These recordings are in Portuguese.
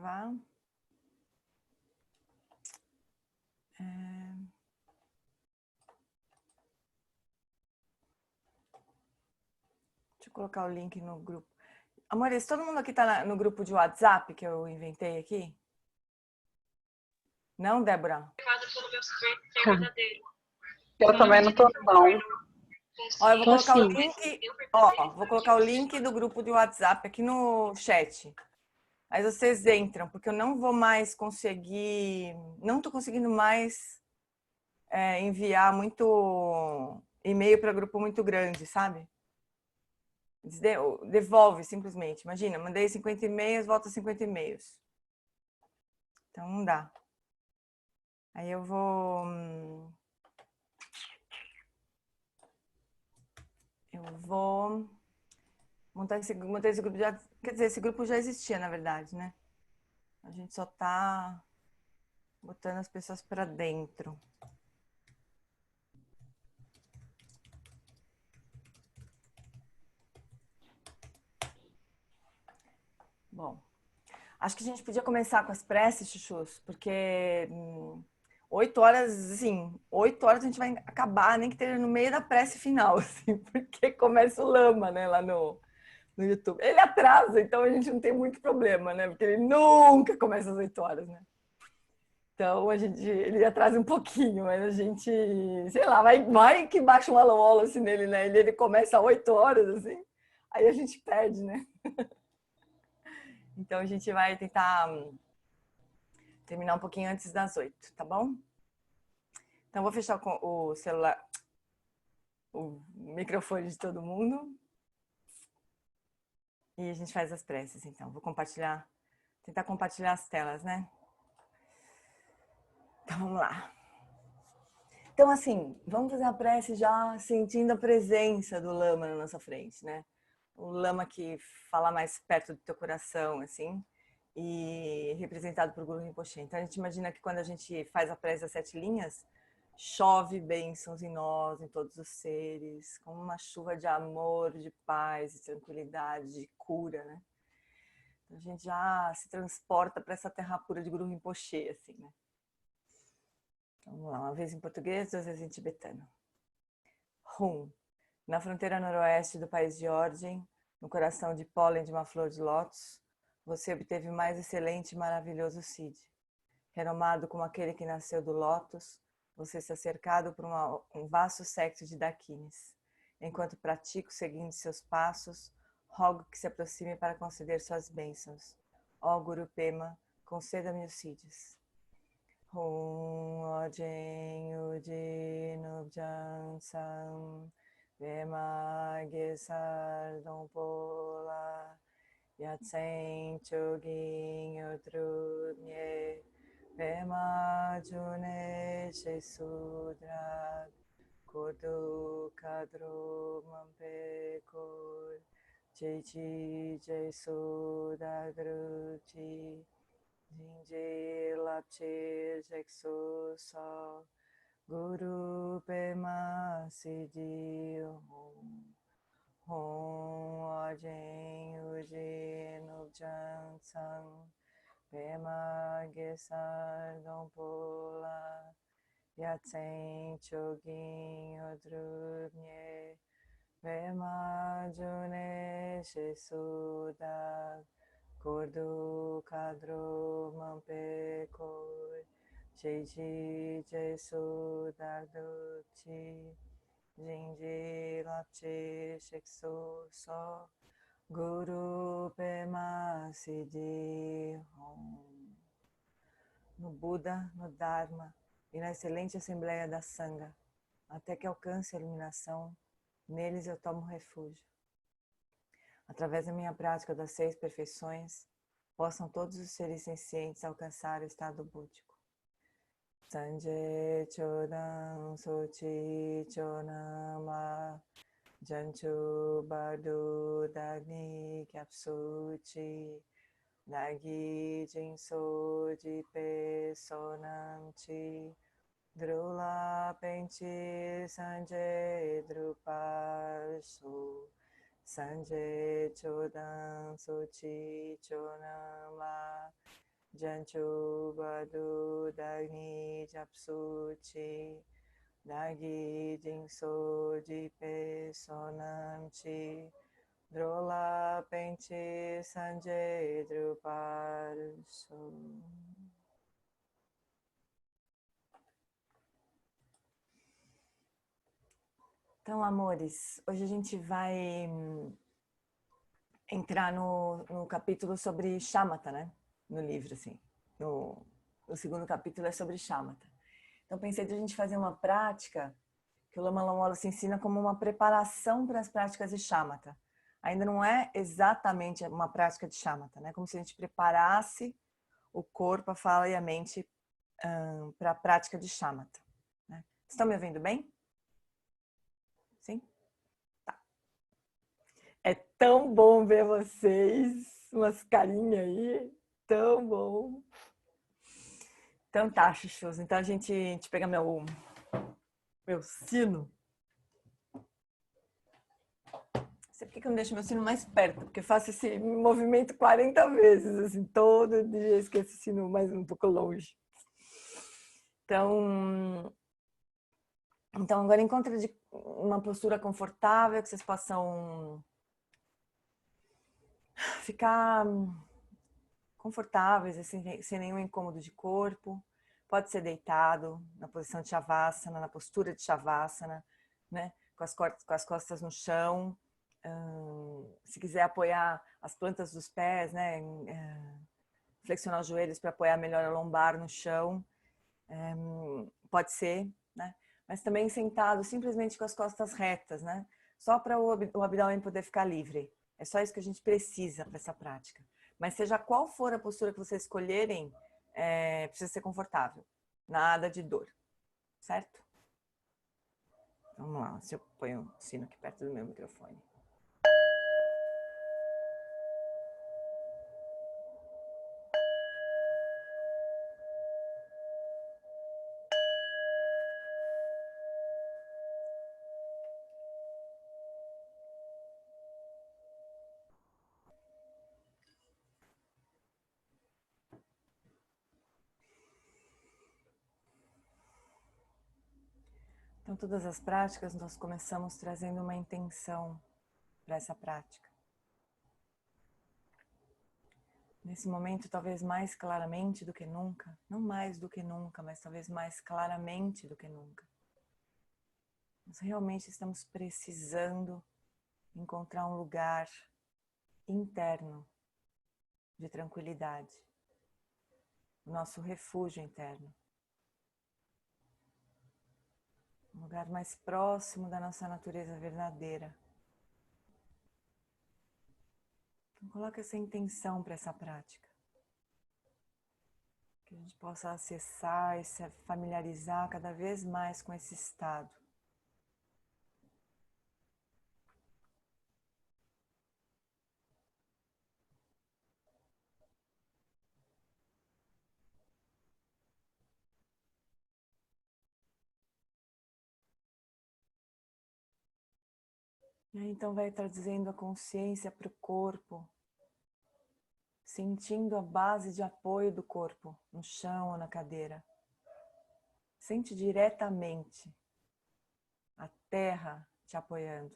gravar. Deixa eu colocar o link no grupo. Amores, todo mundo aqui tá no grupo de WhatsApp que eu inventei aqui? Não, Débora? Eu também não tô, não. Ó, eu vou Tô colocar o sim. link. Ó, vou colocar o link do grupo de WhatsApp aqui no chat. Aí vocês entram, porque eu não vou mais conseguir. Não tô conseguindo mais enviar muito e-mail para grupo muito grande, sabe? Devolve simplesmente. Imagina, mandei 50 e-mails, volta 50 e-mails. Então não dá. Aí eu vou. Eu vou montar esse grupo. Quer dizer, esse grupo já existia, na verdade, né? A gente só tá botando as pessoas para dentro. Bom, acho que a gente podia começar com as preces, chuchus, porque 8 horas, assim, 8 horas a gente vai acabar, nem que esteja no meio da prece final, assim, porque começa o lama, né, lá no YouTube. Ele atrasa, então a gente não tem muito problema, né, porque ele nunca começa às 8 horas, né. Então ele atrasa um pouquinho, mas a gente, sei lá, vai que baixa um alô assim nele, né, ele começa às 8 horas, assim, aí a gente perde, né. Então a gente vai tentar terminar um pouquinho antes das 8, tá bom? Então vou fechar o celular, o microfone de todo mundo. E a gente faz as preces, então. Vou compartilhar, tentar compartilhar as telas, né? Então vamos lá. Então assim, vamos fazer a prece já sentindo a presença do lama na nossa frente, né? O lama que fala mais perto do teu coração, assim, e representado por Guru Rinpoche. Então a gente imagina que quando a gente faz a prece das 7 linhas, chove bênçãos em nós, em todos os seres, como uma chuva de amor, de paz, de tranquilidade, de cura, né? Então a gente já se transporta para essa terra pura de Guru Rinpoche, assim, né? Então, vamos lá, uma vez em português, 2 vezes em tibetano. Rum. Na fronteira noroeste do país de origem, no coração de pólen de uma flor de lótus, você obteve o mais excelente e maravilhoso Cid. Renomado como aquele que nasceu do lótus, você está cercado por um vasto séquito de daquines. Enquanto pratico seguindo seus passos, rogo que se aproxime para conceder suas bênçãos. Ó Guru Pema, conceda-me os Cids. Hum Ojen Uji Nubjan Sam Vema Gesar Dompola Yatsen Chogin Yotrunye Vema June Shesudra Kodu Kadru Mampekor Jeji Jesuda Gruchi Jinji Lapche Jekso Sa Guru Pema Sidi Hum Hum Ajen Uji Nubjan Sang Pema Gesar Dompola Yatsen Chogin Odrubnye Pema June Shesuda Gordo Kadro Mampekor Jeji Jesu Darduchi Jinji Lapche Shekso So Guru Pema Sidi Hum. No Buda, no Dharma e na excelente Assembleia da Sangha, até que alcance a iluminação, neles eu tomo refúgio. Através da minha prática das 6 perfeições, possam todos os seres sencientes alcançar o estado búdico. Sanje Chodam Sochi Chonama Janchu Bardu Dagni Kyapsuchi Nagi Jinso Jipe Sonamchi Drula Penchi Sanje Drupasu Sanje Chodan Sochi Chonama Janchu Badu Dagni Japsuchi Dagi Jinso Jipe Sonamchi Drola Pente Sanjay Druparso. Então, amores, hoje a gente vai entrar no capítulo sobre Shamatha, né? No livro, assim. O segundo capítulo é sobre Shamatha. Então, pensei de a gente fazer uma prática que o Lama Lamola se ensina como uma preparação para as práticas de Shamatha. Ainda não é exatamente uma prática de Shamatha, né? Como se a gente preparasse o corpo, a fala e a mente para a prática de Shamatha. Né? Estão me ouvindo bem? Sim? Tá. É tão bom ver vocês, umas carinhas aí, tão bom. Então tá, chuchus. Então a gente pega meu sino. Não sei por que eu não deixo meu sino mais perto, porque eu faço esse movimento 40 vezes, assim, todo dia esqueço o sino mais um pouco longe. Então agora encontre uma postura confortável, que vocês possam ficar confortáveis, assim, sem nenhum incômodo de corpo. Pode ser deitado, na posição de Shavasana, na postura de Shavasana, né? Com as costas no chão. Se quiser apoiar as plantas dos pés, né? Flexionar os joelhos para apoiar melhor a lombar no chão. Pode ser, né? Mas também sentado, simplesmente com as costas retas, né? Só para o abdômen poder ficar livre. É só isso que a gente precisa para essa prática. Mas seja qual for a postura que vocês escolherem, precisa ser confortável. Nada de dor, certo? Vamos lá, se eu ponho o sino aqui perto do meu microfone. Então, todas as práticas, nós começamos trazendo uma intenção para essa prática. Nesse momento, talvez mais claramente do que nunca, não mais do que nunca, mas talvez mais claramente do que nunca. Nós realmente estamos precisando encontrar um lugar interno de tranquilidade, o nosso refúgio interno. Um lugar mais próximo da nossa natureza verdadeira. Então, coloque essa intenção para essa prática. Que a gente possa acessar e se familiarizar cada vez mais com esse estado. E aí, então vai trazendo a consciência para o corpo, sentindo a base de apoio do corpo no chão ou na cadeira. Sente diretamente a terra te apoiando.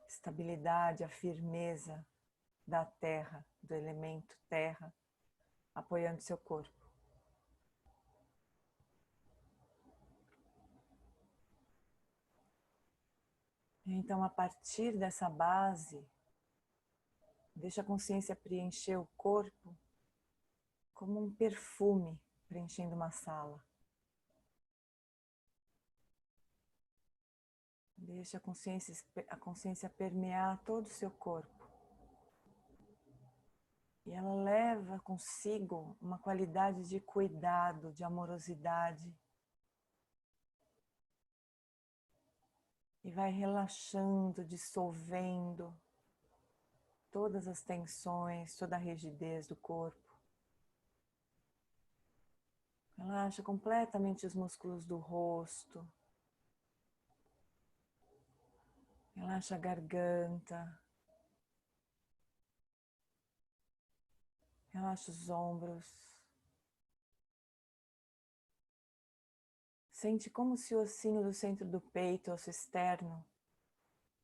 Estabilidade, a firmeza da terra, do elemento terra, apoiando seu corpo. Então, a partir dessa base, deixa a consciência preencher o corpo como um perfume preenchendo uma sala. Deixa a consciência permear todo o seu corpo. E ela leva consigo uma qualidade de cuidado, de amorosidade. E vai relaxando, dissolvendo todas as tensões, toda a rigidez do corpo. Relaxa completamente os músculos do rosto. Relaxa a garganta. Relaxa os ombros. Sente como se o ossinho do centro do peito, osso externo,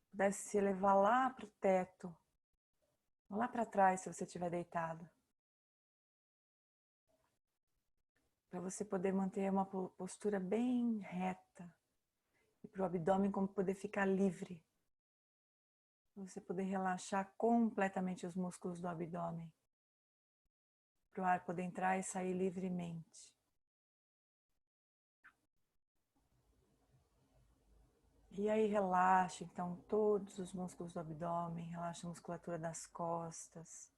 pudesse se elevar lá para o teto, lá para trás se você estiver deitado. Para você poder manter uma postura bem reta. E para o abdômen como poder ficar livre. Para você poder relaxar completamente os músculos do abdômen. Para o ar poder entrar e sair livremente. E aí relaxa então todos os músculos do abdômen, relaxa a musculatura das costas,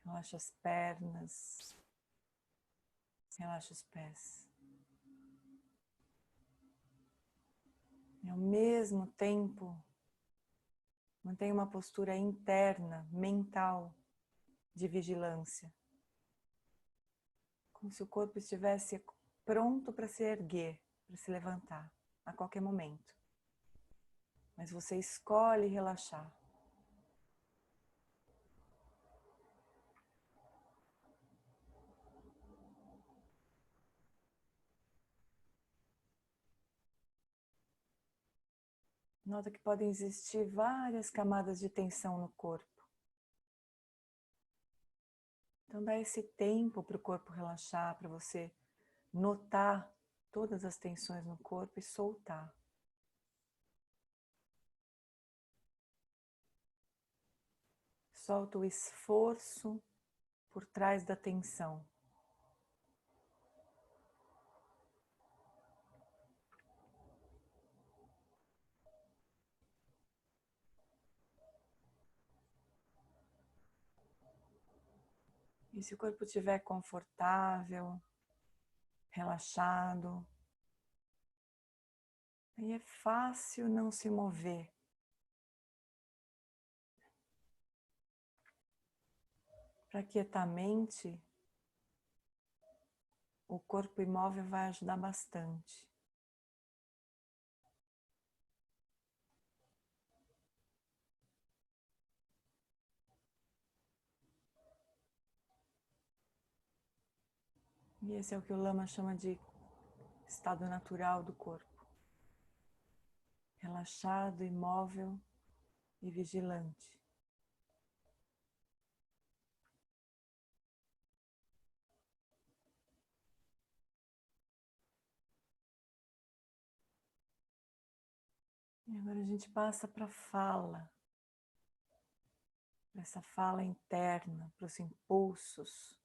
relaxa as pernas, relaxa os pés. E ao mesmo tempo, mantenha uma postura interna, mental, de vigilância. Como se o corpo estivesse pronto para se erguer, para se levantar, a qualquer momento. Mas você escolhe relaxar. Nota que podem existir várias camadas de tensão no corpo. Então dá esse tempo para o corpo relaxar, para você notar todas as tensões no corpo e soltar. Solta o esforço por trás da tensão. E se o corpo estiver confortável, relaxado, aí é fácil não se mover. Para quietar a mente, o corpo imóvel vai ajudar bastante. E esse é o que o Lama chama de estado natural do corpo. Relaxado, imóvel e vigilante. E agora a gente passa para a fala. Essa fala interna, para os impulsos.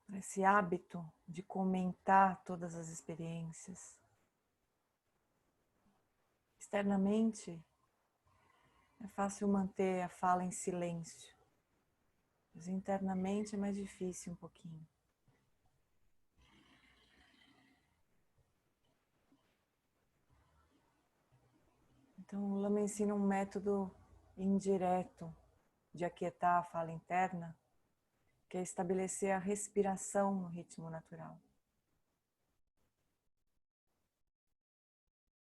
Para esse hábito de comentar todas as experiências. Externamente, é fácil manter a fala em silêncio. Mas internamente é mais difícil um pouquinho. Então o Lama ensina um método indireto de aquietar a fala interna, que é estabelecer a respiração no ritmo natural.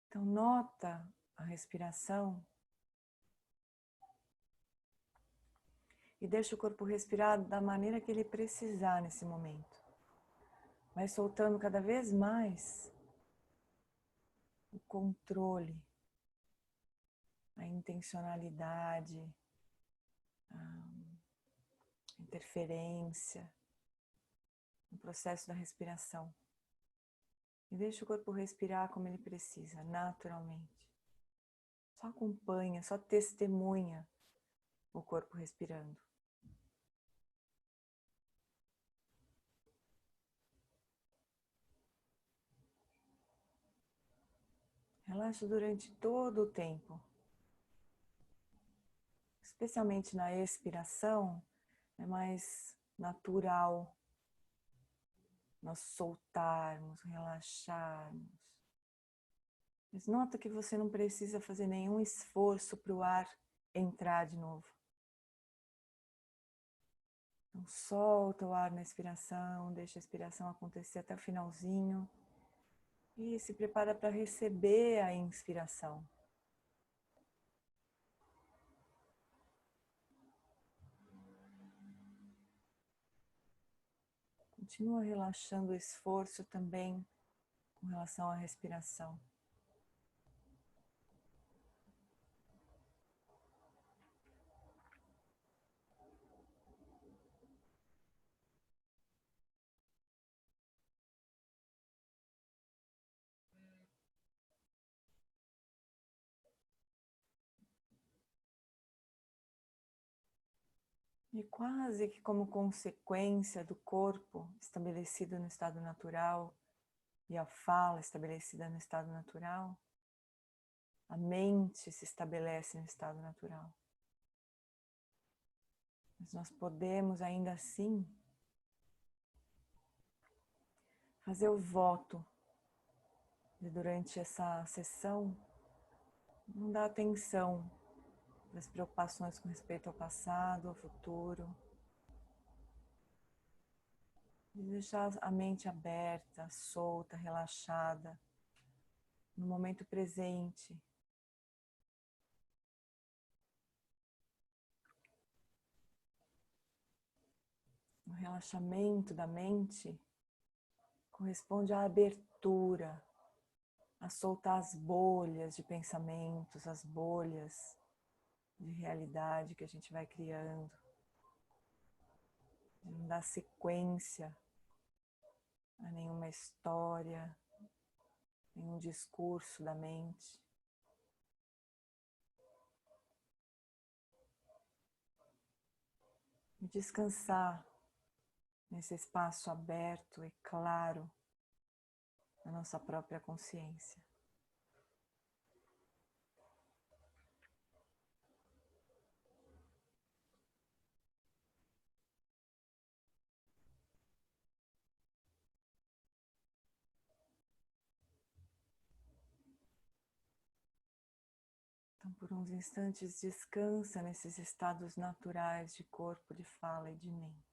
Então nota a respiração e deixa o corpo respirar da maneira que ele precisar nesse momento. Vai soltando cada vez mais o controle, a intencionalidade, a interferência no processo da respiração. E deixa o corpo respirar como ele precisa, naturalmente. Só acompanha, só testemunha o corpo respirando. Relaxa durante todo o tempo. Especialmente na expiração, é mais natural nós soltarmos, relaxarmos. Mas nota que você não precisa fazer nenhum esforço para o ar entrar de novo. Então solta o ar na expiração, deixa a expiração acontecer até o finalzinho. E se prepara para receber a inspiração. Continua relaxando o esforço também com relação à respiração. E quase que como consequência do corpo estabelecido no estado natural e a fala estabelecida no estado natural, a mente se estabelece no estado natural. Mas nós podemos ainda assim fazer o voto de durante essa sessão não dar atenção das preocupações com respeito ao passado, ao futuro, de deixar a mente aberta, solta, relaxada, no momento presente. O relaxamento da mente corresponde à abertura, a soltar as bolhas de pensamentos, as bolhas de realidade que a gente vai criando, de não dar sequência a nenhuma história, nenhum discurso da mente. E descansar nesse espaço aberto e claro da nossa própria consciência. Então, por uns instantes, descansa nesses estados naturais de corpo, de fala e de mente.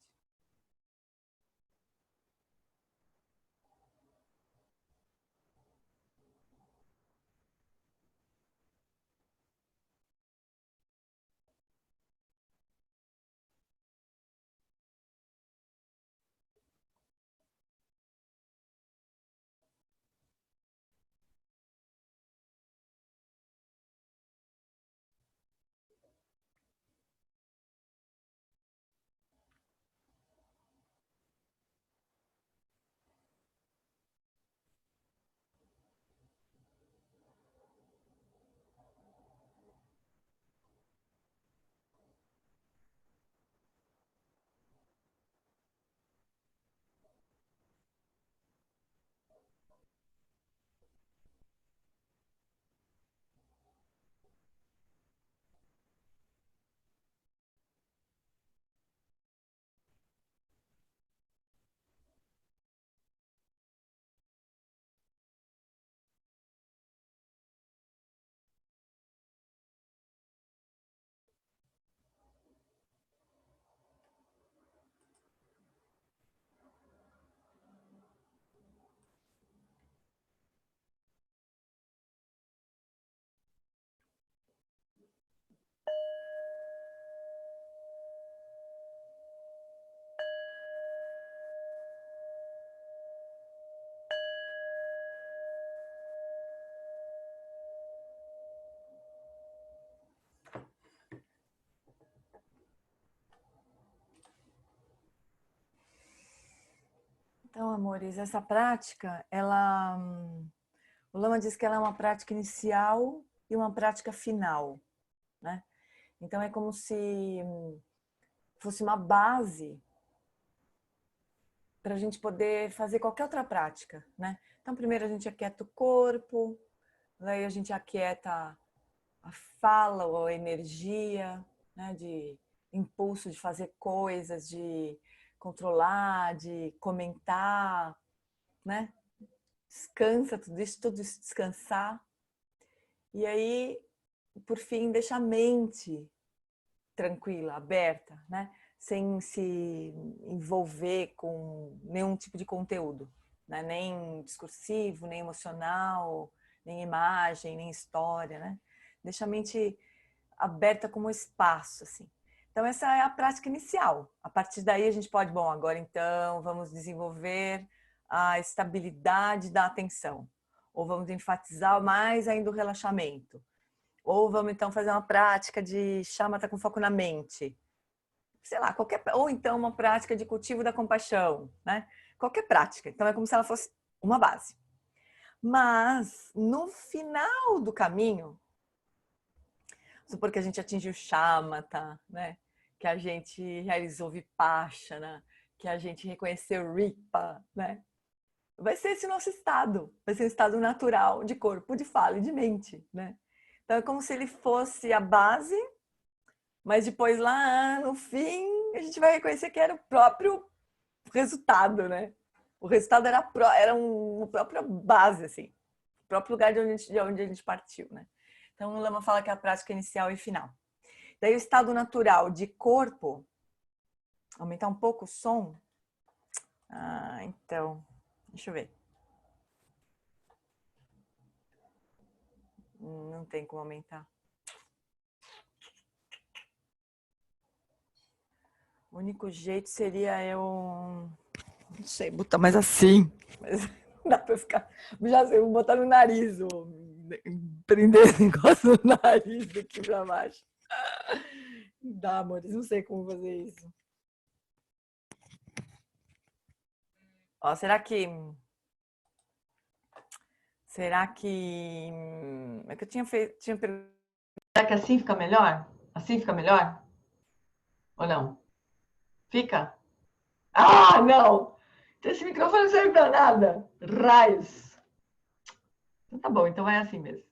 Então, amores, essa prática, o Lama diz que ela é uma prática inicial e uma prática final, né? Então é como se fosse uma base para a gente poder fazer qualquer outra prática, né? Então primeiro a gente aquieta o corpo, daí a gente aquieta a fala ou a energia, né? De impulso de fazer coisas, de controlar, de comentar, né? Descansa tudo isso descansar. E aí, por fim, deixa a mente tranquila, aberta, né? Sem se envolver com nenhum tipo de conteúdo, né? Nem discursivo, nem emocional, nem imagem, nem história, né? Deixa a mente aberta como espaço, assim. Então, essa é a prática inicial. A partir daí, a gente pode, bom, agora então, vamos desenvolver a estabilidade da atenção. Ou vamos enfatizar mais ainda o relaxamento. Ou vamos então fazer uma prática de shamatha com foco na mente. Sei lá, qualquer, ou então uma prática de cultivo da compaixão, né? Qualquer prática. Então, é como se ela fosse uma base. Mas, no final do caminho, supor que a gente atingiu shamatha, né? Que a gente realizou vipassana, que a gente reconheceu ripa, né? Vai ser esse nosso estado, vai ser um estado natural de corpo, de fala e de mente, né? Então é como se ele fosse a base, mas depois lá no fim a gente vai reconhecer que era o próprio resultado, né? O resultado era uma própria base, assim, o próprio lugar de onde a gente partiu, né? Então o Lama fala que é a prática inicial e final. Daí o estado natural de corpo, aumentar um pouco o som. Então, deixa eu ver. Não tem como aumentar. O único jeito seria eu, não sei, botar mais assim. Mas dá pra ficar, já sei, vou botar no nariz, ou prender esse negócio no nariz aqui pra baixo. Dá, amores, não sei como fazer isso. Ó, será que é que eu tinha feito, Será que assim fica melhor? Assim fica melhor? Ou não? Fica? Ah, não! Esse microfone não serve pra nada. Raios. Então tá bom, então vai assim mesmo.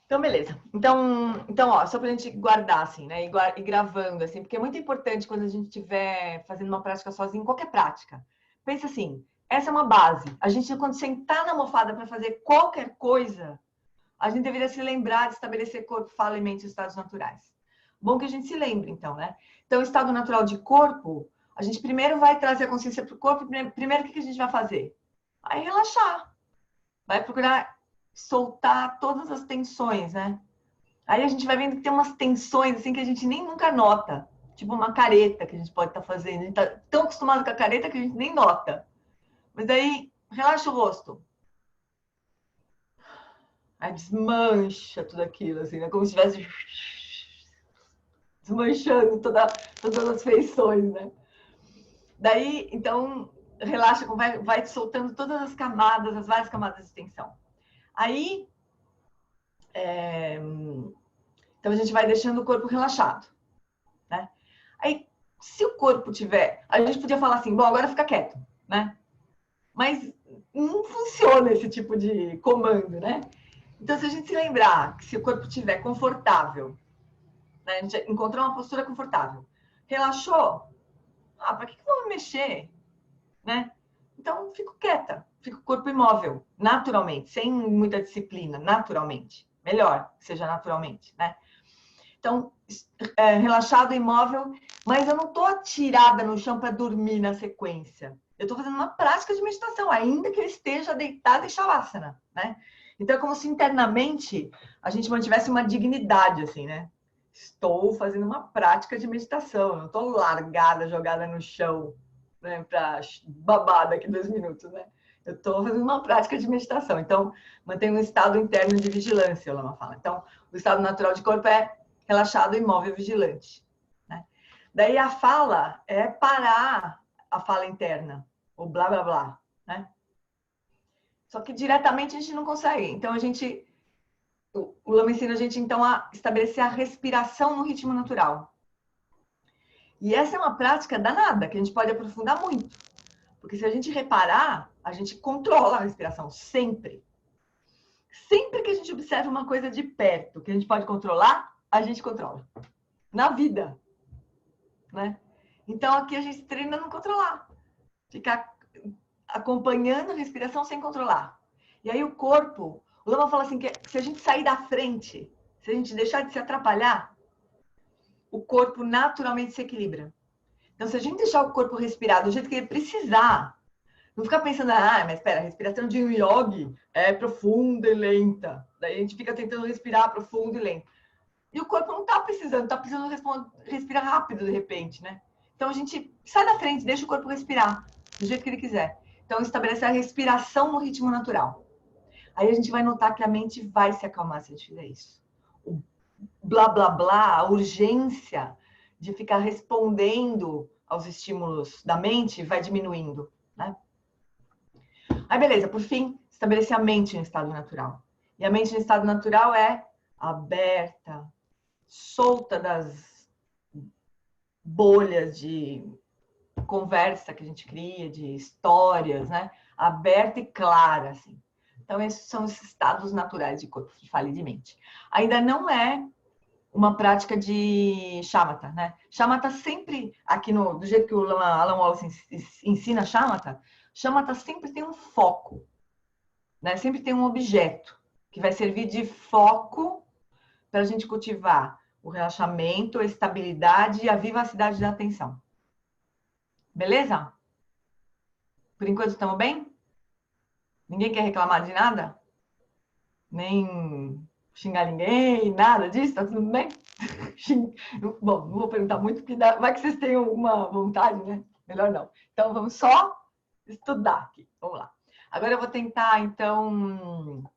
Então, beleza. Então, ó, só pra gente guardar, assim, né? E gravando, assim, porque é muito importante quando a gente estiver fazendo uma prática sozinho, qualquer prática. Pensa assim, essa é uma base. A gente, quando sentar na almofada para fazer qualquer coisa, a gente deveria se lembrar de estabelecer corpo, fala e mente em estados naturais. Bom que a gente se lembre, então, né? Então, o estado natural de corpo, a gente primeiro vai trazer a consciência para o corpo. Primeiro, o que a gente vai fazer? Vai relaxar. Vai procurar soltar todas as tensões, né? Aí a gente vai vendo que tem umas tensões assim que a gente nem nunca nota. Tipo uma careta que a gente pode estar fazendo. A gente tá tão acostumado com a careta que a gente nem nota. Mas aí, relaxa o rosto. Aí desmancha tudo aquilo, assim, né? Como se estivesse desmanchando todas as feições, né? Daí, então, relaxa, vai soltando todas as camadas, as várias camadas de tensão. Aí, então a gente vai deixando o corpo relaxado, né? Aí, se o corpo tiver... A gente podia falar assim, bom, agora fica quieto, né? Mas não funciona esse tipo de comando, né? Então, se a gente se lembrar que se o corpo estiver confortável, né? A gente encontrou uma postura confortável, relaxou, para que eu vou me mexer, né? Então, fico quieta, fico o corpo imóvel, naturalmente, sem muita disciplina, naturalmente. Melhor que seja naturalmente, né? Então, relaxado, imóvel, mas eu não estou atirada no chão para dormir na sequência. Eu estou fazendo uma prática de meditação, ainda que eu esteja deitada em shavasana, né? Então, é como se internamente a gente mantivesse uma dignidade, assim, né? Estou fazendo uma prática de meditação, não estou largada, jogada no chão, né? Para babar daqui 2 minutos, né? Eu estou fazendo uma prática de meditação. Então, mantenho um estado interno de vigilância, o Lama fala. Então, o estado natural de corpo é relaxado, imóvel, vigilante, né? Daí a fala é parar a fala interna, o blá, blá, blá, né? Só que diretamente a gente não consegue. Então, o Lama ensina a gente, então, a estabelecer a respiração no ritmo natural. E essa é uma prática danada, que a gente pode aprofundar muito. Porque se a gente reparar, a gente controla a respiração, sempre. Sempre que a gente observa uma coisa de perto, que a gente pode controlar, a gente controla. Na vida, né? Então, aqui a gente treina a não controlar. Ficar acompanhando a respiração sem controlar. E aí o corpo... O Lama fala assim, que se a gente sair da frente, se a gente deixar de se atrapalhar, o corpo naturalmente se equilibra. Então, se a gente deixar o corpo respirar do jeito que ele precisar, não ficar pensando, mas espera, a respiração de um yogi é profunda e lenta. Daí a gente fica tentando respirar profundo e lento. E o corpo não está precisando respirar rápido de repente, né? Então a gente sai da frente, deixa o corpo respirar do jeito que ele quiser. Então estabelece a respiração no ritmo natural. Aí a gente vai notar que a mente vai se acalmar se a gente fizer isso. O blá blá blá, a urgência de ficar respondendo aos estímulos da mente vai diminuindo, né? Aí beleza, por fim, estabelecer a mente em estado natural. E a mente em estado natural é aberta, solta das bolhas de conversa que a gente cria, de histórias, né? Aberta e clara, assim. Então, esses são os estados naturais de corpo, de fala e de mente. Ainda não é uma prática de shamatha, né? Shamatha sempre, aqui do jeito que o Alan Wallace ensina shamatha sempre tem um foco, né? Sempre tem um objeto que vai servir de foco para a gente cultivar o relaxamento, a estabilidade e a vivacidade da atenção. Beleza? Por enquanto estamos bem? Ninguém quer reclamar de nada? Nem xingar ninguém, nada disso? Tá tudo bem? Bom, não vou perguntar muito, porque vai que vocês tenham alguma vontade, né? Melhor não. Então, vamos só estudar aqui. Vamos lá. Agora eu vou tentar, então,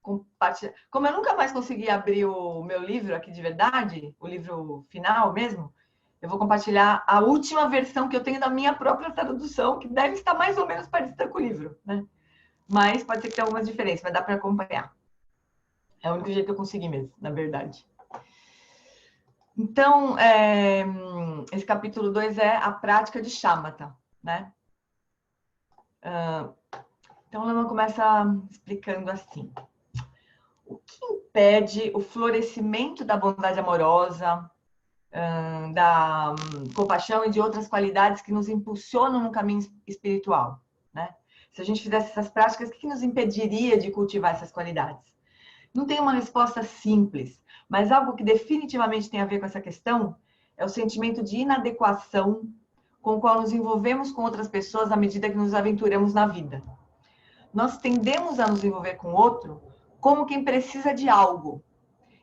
compartilhar. Como eu nunca mais consegui abrir o meu livro aqui de verdade, o livro final mesmo, eu vou compartilhar a última versão que eu tenho da minha própria tradução, que deve estar mais ou menos parecida com o livro, né? Mas pode ser que tenha algumas diferenças, vai dar para acompanhar. É o único jeito que eu consegui mesmo, na verdade. Então, esse capítulo 2 é a prática de shamatha, né? Então, Lama começa explicando assim. O que impede o florescimento da bondade amorosa, da compaixão e de outras qualidades que nos impulsionam no caminho espiritual, né? Se a gente fizesse essas práticas, o que nos impediria de cultivar essas qualidades? Não tem uma resposta simples, mas algo que definitivamente tem a ver com essa questão é o sentimento de inadequação com o qual nos envolvemos com outras pessoas à medida que nos aventuramos na vida. Nós tendemos a nos envolver com o outro como quem precisa de algo.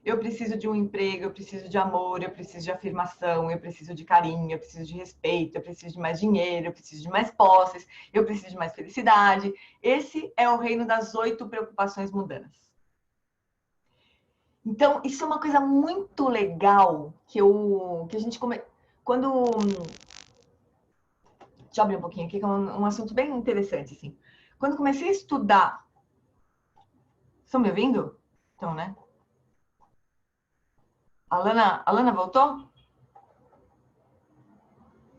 Eu preciso de um emprego, eu preciso de amor, eu preciso de afirmação, eu preciso de carinho, eu preciso de respeito, eu preciso de mais dinheiro, eu preciso de mais posses, eu preciso de mais felicidade. Esse é o reino das 8 preocupações mundanas. Então, isso é uma coisa muito legal que a gente quando deixa eu abrir um pouquinho aqui, que é um assunto bem interessante, assim. Quando comecei a estudar... Estão me ouvindo? Então, né? A Lana voltou?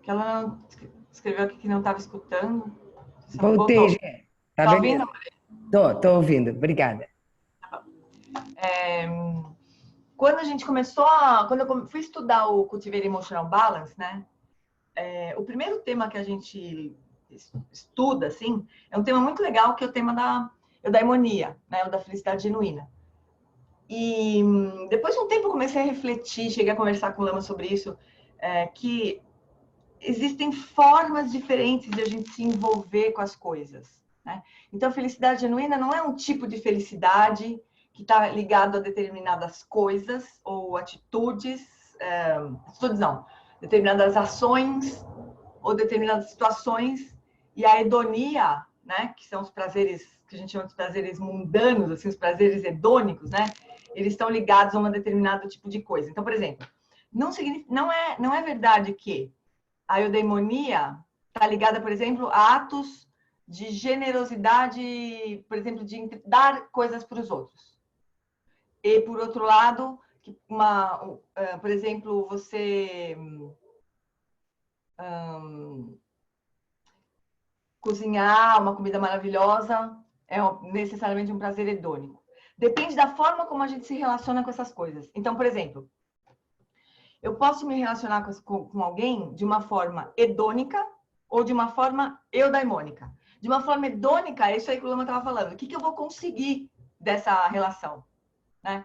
Que a Lana escreveu aqui que não estava escutando. Voltei, já. Tá Tá ouvindo? Tô ouvindo, obrigada. Quando a gente quando eu fui estudar o Cultivating Emotional Balance, né? O primeiro tema que a gente estuda, assim, é um tema muito legal, que é o tema da eudaimonia, né? O da felicidade genuína. E depois de um tempo eu comecei a refletir, cheguei a conversar com o Lama sobre isso, que existem formas diferentes de a gente se envolver com as coisas, né? Então, a felicidade genuína não é um tipo de felicidade que está ligado a determinadas coisas ou atitudes, determinadas ações ou determinadas situações, e a hedonia, né, que são os prazeres que a gente chama de prazeres mundanos, assim, os prazeres hedônicos, né, eles estão ligados a um determinado tipo de coisa. Então, por exemplo, não é verdade que a eudaimonia está ligada, por exemplo, a atos de generosidade, por exemplo, de dar coisas para os outros. E, por outro lado, por exemplo, você cozinhar uma comida maravilhosa é necessariamente um prazer hedônico. Depende da forma como a gente se relaciona com essas coisas. Então, por exemplo, eu posso me relacionar com alguém de uma forma hedônica ou de uma forma eudaimônica. De uma forma hedônica, é isso aí que o Lama estava falando. O que eu vou conseguir dessa relação? Né?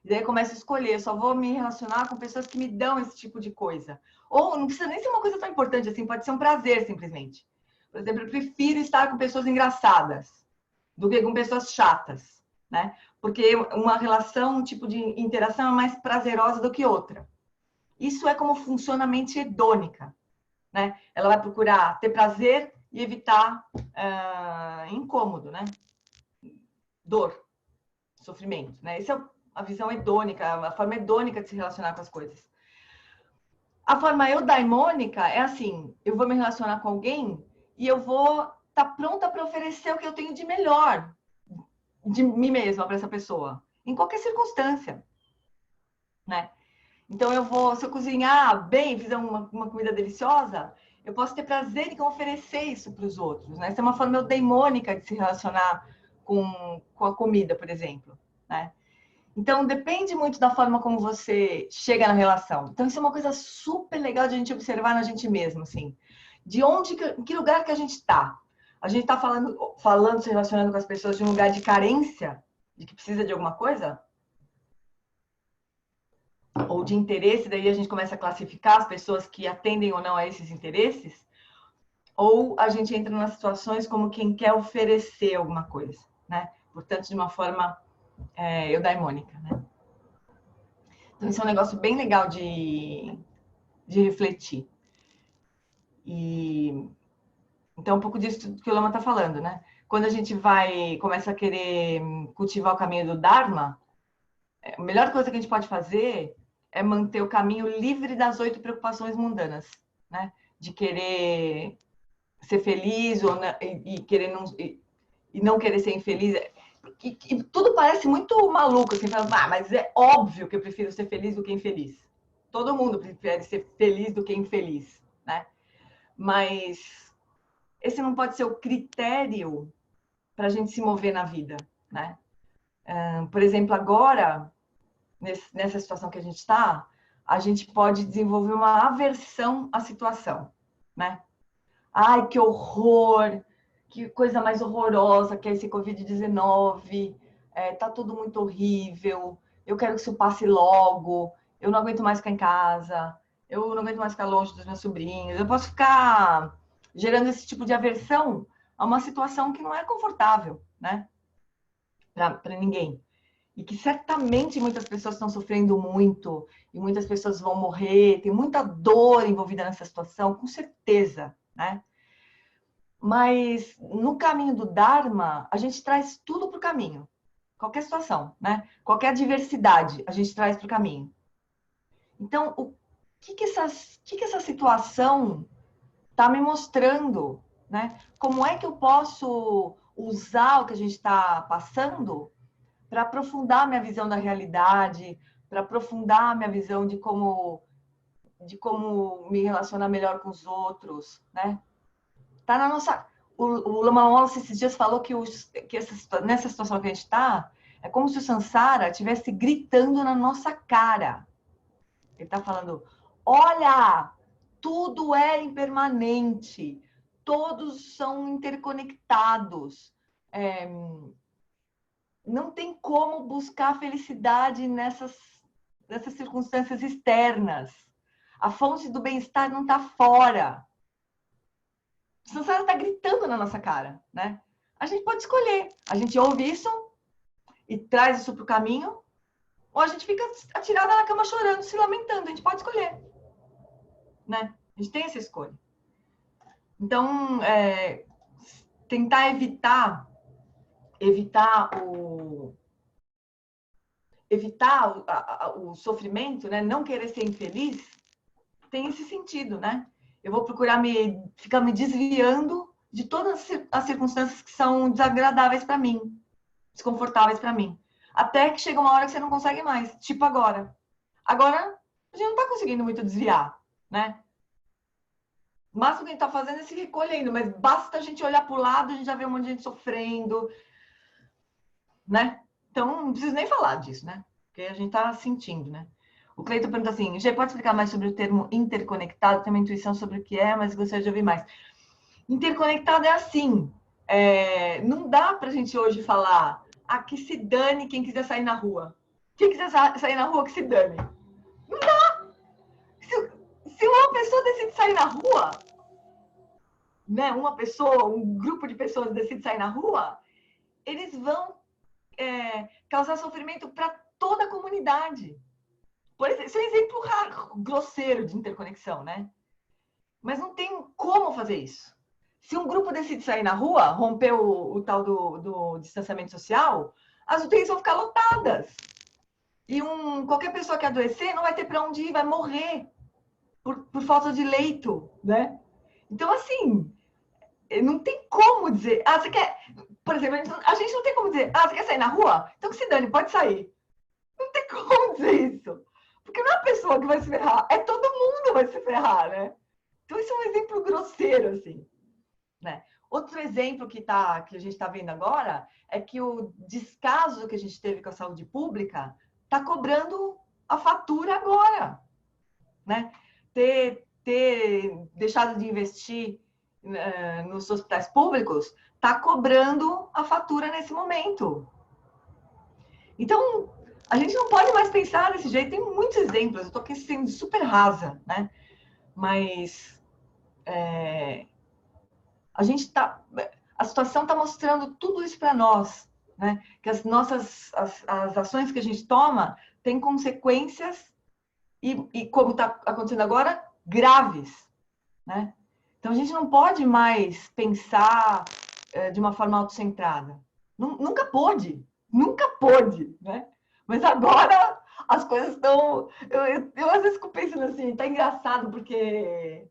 E daí eu começo a escolher, eu só vou me relacionar com pessoas que me dão esse tipo de coisa. Ou não precisa nem ser uma coisa tão importante assim, pode ser um prazer simplesmente. Por exemplo, eu prefiro estar com pessoas engraçadas do que com pessoas chatas, né? Porque uma relação, um tipo de interação é mais prazerosa do que outra. Isso é como funciona a mente hedônica, né? Ela vai procurar ter prazer e evitar incômodo, né? Dor, sofrimento, né? Essa é a visão hedônica, a forma hedônica de se relacionar com as coisas. A forma eudaimônica é assim, eu vou me relacionar com alguém e eu vou estar pronta para oferecer o que eu tenho de melhor de mim mesma para essa pessoa, em qualquer circunstância, né? Então se eu cozinhar bem, fizer uma comida deliciosa, eu posso ter prazer em oferecer isso para os outros, né? Essa é uma forma eudaimônica de se relacionar com a comida, por exemplo, né? Então, depende muito da forma como você chega na relação. Então, isso é uma coisa super legal de a gente observar na gente mesmo, assim. De onde, em que lugar que a gente está? A gente está falando, se relacionando com as pessoas de um lugar de carência, de que precisa de alguma coisa? Ou de interesse, daí a gente começa a classificar as pessoas que atendem ou não a esses interesses? Ou a gente entra nas situações como quem quer oferecer alguma coisa, né? Portanto, de uma forma eudaimônica, né? Então, isso é um negócio bem legal de refletir. Então, um pouco disso que o Lama está falando, né? Quando a gente começa a querer cultivar o caminho do Dharma, a melhor coisa que a gente pode fazer é manter o caminho livre das 8 preocupações mundanas, né? De querer ser feliz e não querer ser infeliz. E tudo parece muito maluco, assim, falando, mas é óbvio que eu prefiro ser feliz do que infeliz. Todo mundo prefere ser feliz do que infeliz, né? Mas esse não pode ser o critério para a gente se mover na vida, né? Por exemplo, agora, nessa situação que a gente está, a gente pode desenvolver uma aversão à situação, né? Ai, que horror! Que coisa mais horrorosa que é esse Covid-19. Tá tudo muito horrível. Eu quero que isso passe logo. Eu não aguento mais ficar em casa. Eu não aguento mais ficar longe dos meus sobrinhos. Eu posso ficar gerando esse tipo de aversão a uma situação que não é confortável, né? Para ninguém. E que certamente muitas pessoas estão sofrendo muito, e muitas pessoas vão morrer, tem muita dor envolvida nessa situação, com certeza, né? Mas no caminho do Dharma, a gente traz tudo para o caminho. Qualquer situação, né? Qualquer adversidade, a gente traz para o caminho. Então, o que essa situação está me mostrando, né? Como é que eu posso usar o que a gente está passando para aprofundar minha visão da realidade, para aprofundar minha visão de como me relacionar melhor com os outros, né? Tá na nossa. O Lama Wallace esses dias falou que nessa situação que a gente está, é como se o Sansara estivesse gritando na nossa cara. Ele está falando: olha, tudo é impermanente, todos são interconectados. Não tem como buscar felicidade nessas circunstâncias externas. A fonte do bem-estar não está fora. O Sansara está gritando na nossa cara, né? A gente pode escolher. A gente ouve isso e traz isso para o caminho, ou a gente fica atirada na cama chorando, se lamentando. A gente pode escolher, né? A gente tem essa escolha. Então, tentar evitar o sofrimento, né? Não querer ser infeliz, tem esse sentido, né? Eu vou procurar ficar me desviando de todas as circunstâncias que são desagradáveis para mim, desconfortáveis para mim. Até que chega uma hora que você não consegue mais, tipo agora. Agora, a gente não está conseguindo muito desviar, né? O máximo que a gente está fazendo é se recolhendo, mas basta a gente olhar para o lado, a gente já vê um monte de gente sofrendo, né? Então, não preciso nem falar disso, né? Porque a gente está sentindo, né? O Cleiton pergunta assim: Gê, pode explicar mais sobre o termo interconectado? Tenho uma intuição sobre o que é, mas gostaria de ouvir mais. Interconectado é assim. Não dá para a gente hoje falar que se dane quem quiser sair na rua. Quem quiser sair na rua, que se dane. Não dá! Se uma pessoa decide sair na rua, né? Uma pessoa, um grupo de pessoas decide sair na rua, eles vão causar sofrimento para toda a comunidade. Por exemplo, esse é um exemplo raro, grosseiro de interconexão, né? Mas não tem como fazer isso. Se um grupo decide sair na rua, romper o tal do distanciamento social, as UTIs vão ficar lotadas. E qualquer pessoa que adoecer não vai ter para onde ir, vai morrer por falta de leito, né? Então, assim, não tem como dizer... Ah, você quer... Por exemplo, a gente não tem como dizer... Ah, você quer sair na rua? Então que se dane, pode sair. Não tem como dizer isso. Porque não é a pessoa que vai se ferrar, é todo mundo que vai se ferrar, né? Então, isso é um exemplo grosseiro, assim, né? Outro exemplo que a gente está vendo agora é que o descaso que a gente teve com a saúde pública está cobrando a fatura agora, né? Ter deixado de investir nos hospitais públicos está cobrando a fatura nesse momento. Então, a gente não pode mais pensar desse jeito. Tem muitos exemplos. Eu estou aqui sendo super rasa, né? Mas a situação está mostrando tudo isso para nós, né? Que as ações que a gente toma têm consequências e como está acontecendo agora, graves, né? Então a gente não pode mais pensar de uma forma autocentrada. Nunca pôde, né? Mas agora as coisas estão... Eu às vezes fico pensando assim, tá engraçado porque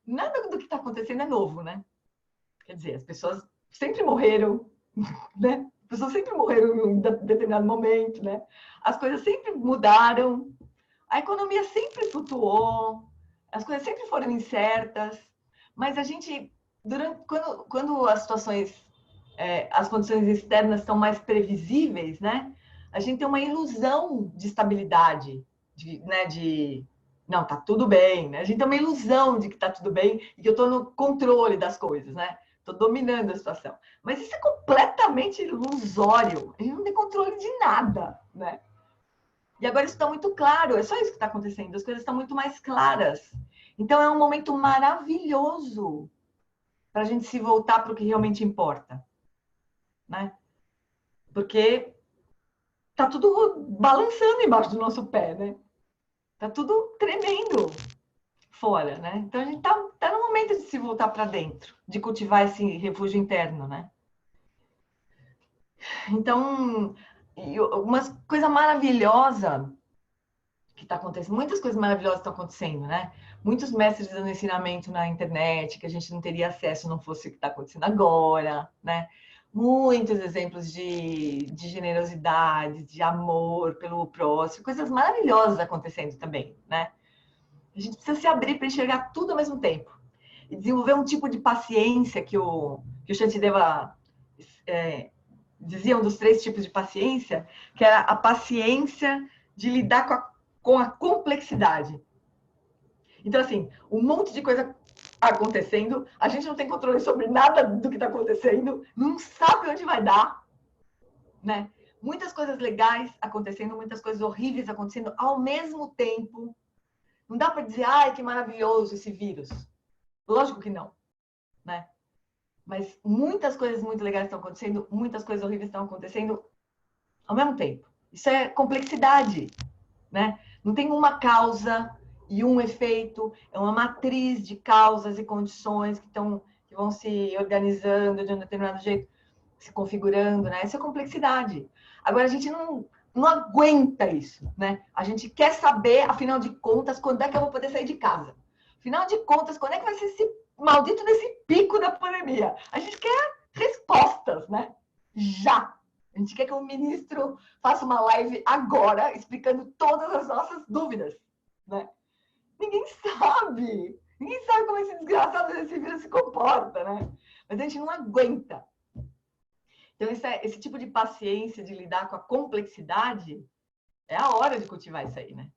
nada do que está acontecendo é novo, né? Quer dizer, as pessoas sempre morreram, né? As pessoas sempre morreram em um determinado momento, né? As coisas sempre mudaram, a economia sempre flutuou, as coisas sempre foram incertas, mas a gente, quando as situações, as condições externas estão mais previsíveis, né? A gente tem uma ilusão de estabilidade, não, tá tudo bem, né? A gente tem uma ilusão de que tá tudo bem e que eu tô no controle das coisas, né? Tô dominando a situação. Mas isso é completamente ilusório. A gente não tem controle de nada, né? E agora isso está muito claro. É só isso que está acontecendo. As coisas estão muito mais claras. Então é um momento maravilhoso para a gente se voltar para o que realmente importa, né? Porque tá tudo balançando embaixo do nosso pé, né? Tá tudo tremendo fora, né? Então a gente tá no momento de se voltar para dentro, de cultivar esse refúgio interno, né? Então, uma coisa maravilhosa que está acontecendo, muitas coisas maravilhosas estão acontecendo, né? Muitos mestres dando ensinamento na internet que a gente não teria acesso se não fosse o que está acontecendo agora, né? Muitos exemplos de generosidade, de amor pelo próximo, coisas maravilhosas acontecendo também, né? A gente precisa se abrir para enxergar tudo ao mesmo tempo e desenvolver um tipo de paciência que o Shantideva dizia, um dos 3 tipos de paciência, que era a paciência de lidar com a complexidade. Então, assim, um monte de coisa acontecendo, a gente não tem controle sobre nada do que está acontecendo, não sabe onde vai dar, né? Muitas coisas legais acontecendo, muitas coisas horríveis acontecendo ao mesmo tempo. Não dá para dizer, ai, que maravilhoso esse vírus. Lógico que não, né? Mas muitas coisas muito legais estão acontecendo, muitas coisas horríveis estão acontecendo ao mesmo tempo. Isso é complexidade, né? Não tem uma causa e um efeito, é uma matriz de causas e condições que vão se organizando de um determinado jeito, se configurando, né? Essa é a complexidade. Agora, a gente não aguenta isso, né? A gente quer saber, afinal de contas, quando é que eu vou poder sair de casa? Afinal de contas, quando é que vai ser esse maldito desse pico da pandemia? A gente quer respostas, né? Já! A gente quer que o ministro faça uma live agora, explicando todas as nossas dúvidas, né? Ninguém sabe como esse desgraçado desse vírus se comporta, né? Mas a gente não aguenta. Então, esse tipo de paciência de lidar com a complexidade é a hora de cultivar isso aí, né?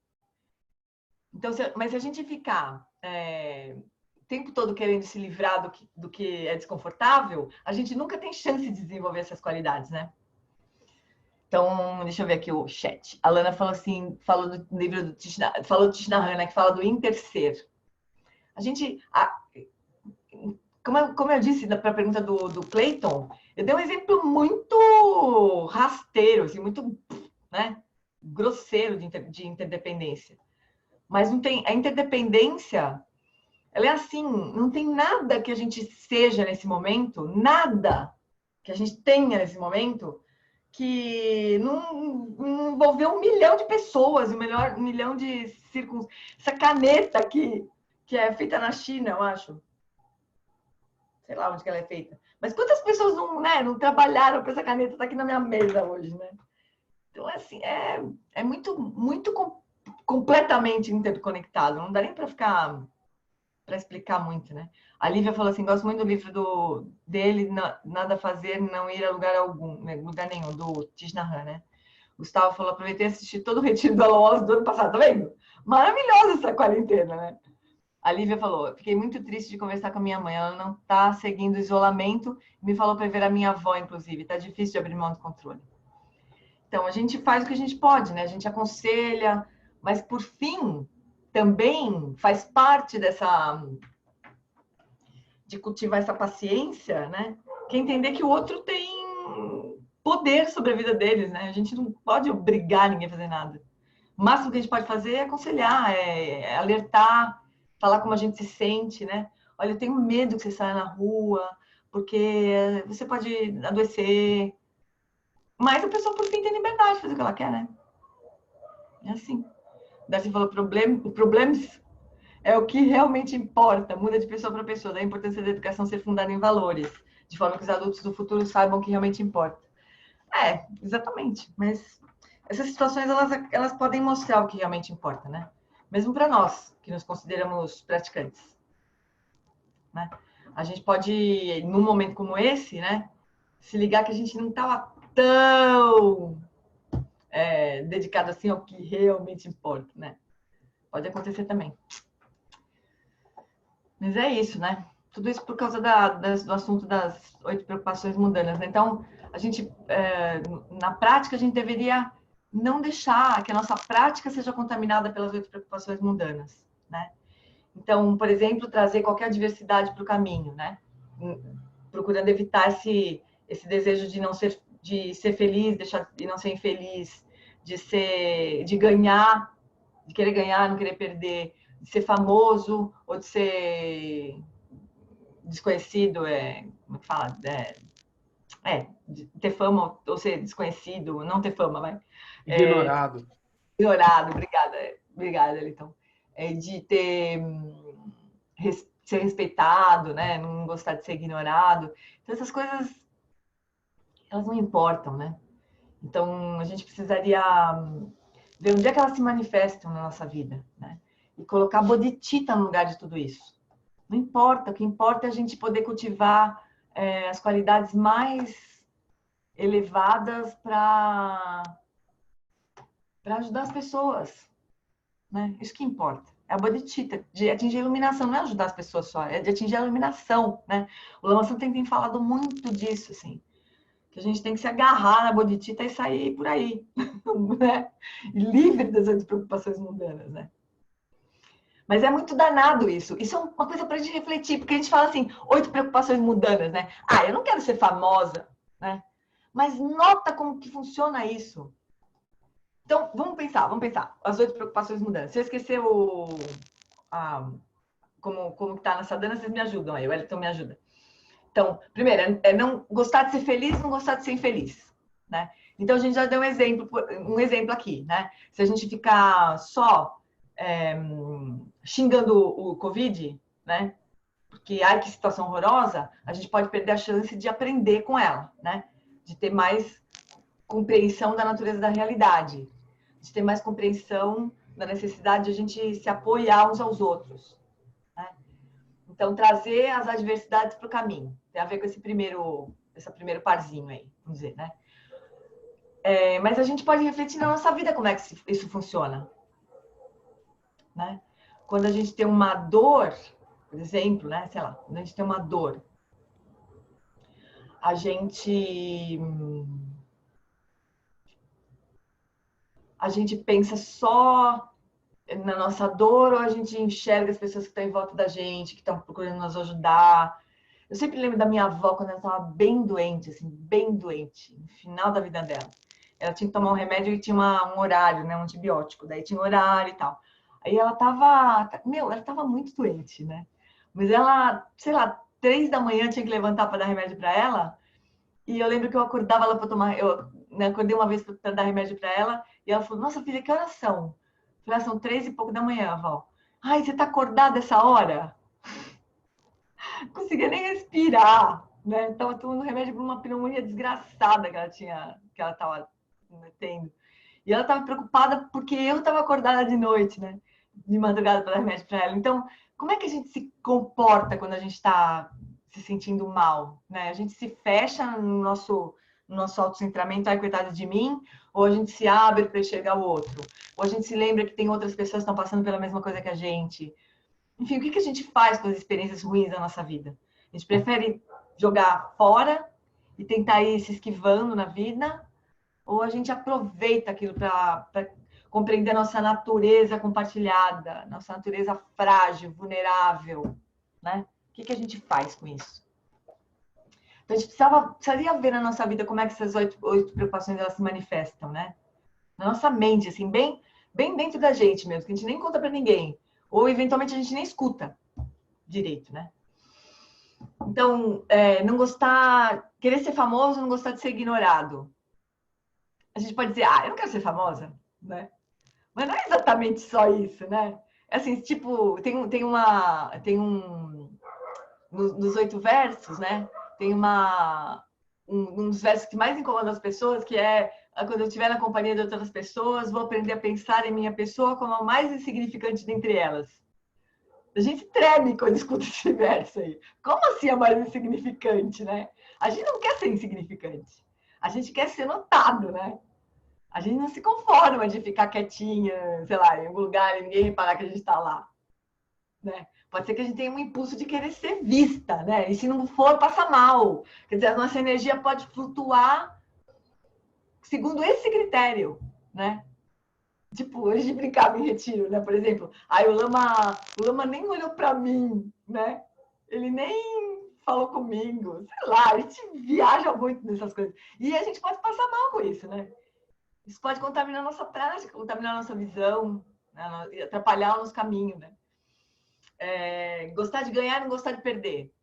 Então, mas se a gente ficar o tempo todo querendo se livrar do que é desconfortável, a gente nunca tem chance de desenvolver essas qualidades, né? Então, deixa eu ver aqui o chat. A Lana falou assim, falou do livro do Tishnahana, que fala do interser. A gente como eu disse para a pergunta do Clayton, eu dei um exemplo muito rasteiro, assim, muito, né, grosseiro de interdependência. Mas não tem, a interdependência, ela é assim, não tem nada que a gente seja nesse momento, nada que a gente tenha nesse momento que não envolveu 1 milhão de pessoas, 1 milhão de círculos. Essa caneta aqui, que é feita na China, eu acho. Sei lá onde que ela é feita. Mas quantas pessoas não trabalharam para essa caneta estar aqui na minha mesa hoje, né? Então, assim, é muito completamente interconectado. Não dá nem para explicar muito, né? A Lívia falou assim, gosto muito do livro dele, Nada a Fazer, Não Ir a Lugar Algum, lugar nenhum, do Thich Nhat Hanh, né? Gustavo falou, aproveitei e assisti todo o retiro do Alaoas do ano passado, tá vendo? Maravilhosa essa quarentena, né? A Lívia falou, fiquei muito triste de conversar com a minha mãe, ela não tá seguindo o isolamento, me falou para ver a minha avó, inclusive, tá difícil de abrir mão do controle. Então, a gente faz o que a gente pode, né? A gente aconselha, mas, por fim, também faz parte de cultivar essa paciência, né? Que é entender que o outro tem poder sobre a vida deles, né? A gente não pode obrigar ninguém a fazer nada. O máximo que a gente pode fazer é aconselhar, é alertar, falar como a gente se sente, né? Olha, eu tenho medo que você saia na rua, porque você pode adoecer. Mas a pessoa, por fim, tem liberdade de fazer o que ela quer, né? É assim. Darcy falou, problemas é o que realmente importa, muda de pessoa para pessoa, da importância da educação ser fundada em valores, de forma que os adultos do futuro saibam o que realmente importa. Exatamente. Mas essas situações, elas podem mostrar o que realmente importa, né? Mesmo para nós, que nos consideramos praticantes. Né? A gente pode, num momento como esse, né, se ligar que a gente não estava tão dedicado assim ao que realmente importa, né? Pode acontecer também. Mas é isso, né? Tudo isso por causa do assunto das 8 preocupações mundanas, né? Então, a gente, na prática, a gente deveria não deixar que a nossa prática seja contaminada pelas 8 preocupações mundanas, né? Então, por exemplo, trazer qualquer diversidade para o caminho, né? Procurando evitar esse desejo de ser feliz, de não ser infeliz, de ganhar, de querer ganhar, não querer perder, de ser famoso ou de ser desconhecido, como é que fala? De ter fama ou ser desconhecido, não ter fama, vai. Ignorado. Ignorado, obrigada, Elton. De ser respeitado, né? Não gostar de ser ignorado. Então, essas coisas, elas não importam, né? Então, a gente precisaria ver onde é que elas se manifestam na nossa vida, né? E colocar bodhicitta no lugar de tudo isso. Não importa, o que importa é a gente poder cultivar as qualidades mais elevadas para ajudar as pessoas, né? Isso que importa. É a bodhicitta, de atingir a iluminação, não é ajudar as pessoas só, é de atingir a iluminação, né? O Lama Santen tem falado muito disso, assim, que a gente tem que se agarrar na bodhicitta e sair por aí, né? Livre das preocupações mundanas, né? Mas é muito danado isso. Isso é uma coisa para a gente refletir, porque a gente fala assim, 8 preocupações mundanas, né? Eu não quero ser famosa, né? Mas nota como que funciona isso. Então, vamos pensar. As 8 preocupações mundanas. Se eu esquecer como que tá na Sadhana, vocês me ajudam aí. O Wellington me ajuda. Então, primeiro, é não gostar de ser feliz, não gostar de ser infeliz, né? Então, a gente já deu um exemplo aqui, né? Se a gente ficar só xingando o Covid, né? Porque, ai, que situação horrorosa, a gente pode perder a chance de aprender com ela, né? De ter mais compreensão da natureza da realidade, de ter mais compreensão da necessidade de a gente se apoiar uns aos outros, né? Então, trazer as adversidades para o caminho. Tem a ver com esse primeiro parzinho aí, vamos dizer, né? Mas a gente pode refletir na nossa vida como é que isso funciona, né? Quando a gente tem uma dor, por exemplo, né? Sei lá, quando a gente tem uma dor, a gente pensa só na nossa dor ou a gente enxerga as pessoas que estão em volta da gente, que estão procurando nos ajudar? Eu sempre lembro da minha avó quando ela estava bem doente, assim, bem doente, no final da vida dela. Ela tinha que tomar um remédio e tinha um horário, né, um antibiótico. Daí tinha horário e tal. Aí ela ela tava muito doente, né? Mas ela, sei lá, 3 da manhã tinha que levantar para dar remédio para ela. E eu lembro que eu acordava ela para tomar, né, acordei uma vez para dar remédio para ela. E ela falou: Nossa, filha, que horas são? Eu falei: São 3 e pouco da manhã, avó. Ai, você tá acordada essa hora? Não conseguia nem respirar, né? Tava tomando remédio para uma pneumonia desgraçada que ela tava tendo. E ela tava preocupada porque eu tava acordada de noite, né? De madrugada para dar remédio para ela. Então, como é que a gente se comporta quando a gente está se sentindo mal, né? A gente se fecha no nosso autocentramento, ai, coitado de mim, ou a gente se abre para enxergar o outro, ou a gente se lembra que tem outras pessoas que estão passando pela mesma coisa que a gente. Enfim, o que a gente faz com as experiências ruins da nossa vida? A gente prefere jogar fora e tentar ir se esquivando na vida, ou a gente aproveita aquilo para compreender a nossa natureza compartilhada, nossa natureza frágil, vulnerável, né? O que a gente faz com isso? Então, a gente precisaria ver na nossa vida como é que essas oito preocupações elas se manifestam, né? Na nossa mente, assim, bem dentro da gente mesmo, que a gente nem conta para ninguém. Ou, eventualmente, a gente nem escuta direito, né? Então, não gostar... Querer ser famoso, não gostar de ser ignorado. A gente pode dizer, eu não quero ser famosa, né? Mas não é exatamente só isso, né? É assim, tipo, nos 8 versos, né? Tem um dos versos que mais incomoda as pessoas, que é: quando eu estiver na companhia de outras pessoas, vou aprender a pensar em minha pessoa como a mais insignificante dentre elas. A gente treme quando escuta esse verso aí. Como assim a mais insignificante, né? A gente não quer ser insignificante. A gente quer ser notado, né? A gente não se conforma de ficar quietinha, sei lá, em algum lugar e ninguém reparar que a gente está lá, né? Pode ser que a gente tenha um impulso de querer ser vista, né? E se não for, passa mal. Quer dizer, a nossa energia pode flutuar segundo esse critério, né? Tipo, a gente brincava em retiro, né? Por exemplo, o Lama nem olhou para mim, né? Ele nem falou comigo, sei lá, a gente viaja muito nessas coisas. E a gente pode passar mal com isso, né? Isso pode contaminar a nossa prática, contaminar a nossa visão, né? Atrapalhar o nosso caminho, né? Gostar de ganhar e não gostar de perder.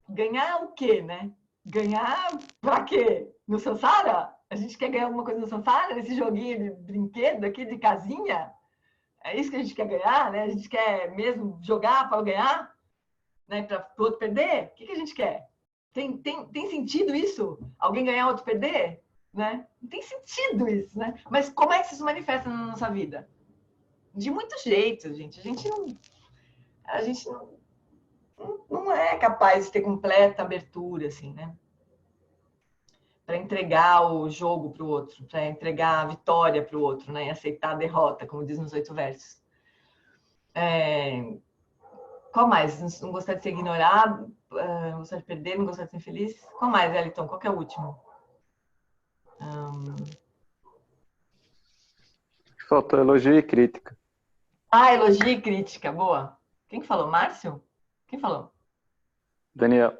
Ganhar o quê, né? Ganhar pra quê? No Sansara? A gente quer ganhar alguma coisa no Sansara? Nesse joguinho de brinquedo aqui, de casinha? É isso que a gente quer ganhar, né? A gente quer mesmo jogar para ganhar? Né? Para o outro perder? O que a gente quer? Tem sentido isso? Alguém ganhar, outro perder? Né? Não tem sentido isso, né? Mas como é que isso se manifesta na nossa vida? De muitos jeitos, gente. A gente não é capaz de ter completa abertura, assim, né? Para entregar o jogo para o outro, para entregar a vitória para o outro, né? E aceitar a derrota, como diz nos 8 versos. Qual mais? Não gostar de ser ignorado, não gostar de perder, não gostar de ser feliz? Qual mais, Eliton? Qual que é o último? Faltou elogio e crítica. Elogio e crítica. Boa. Quem que falou? Márcio? Quem falou? Daniel.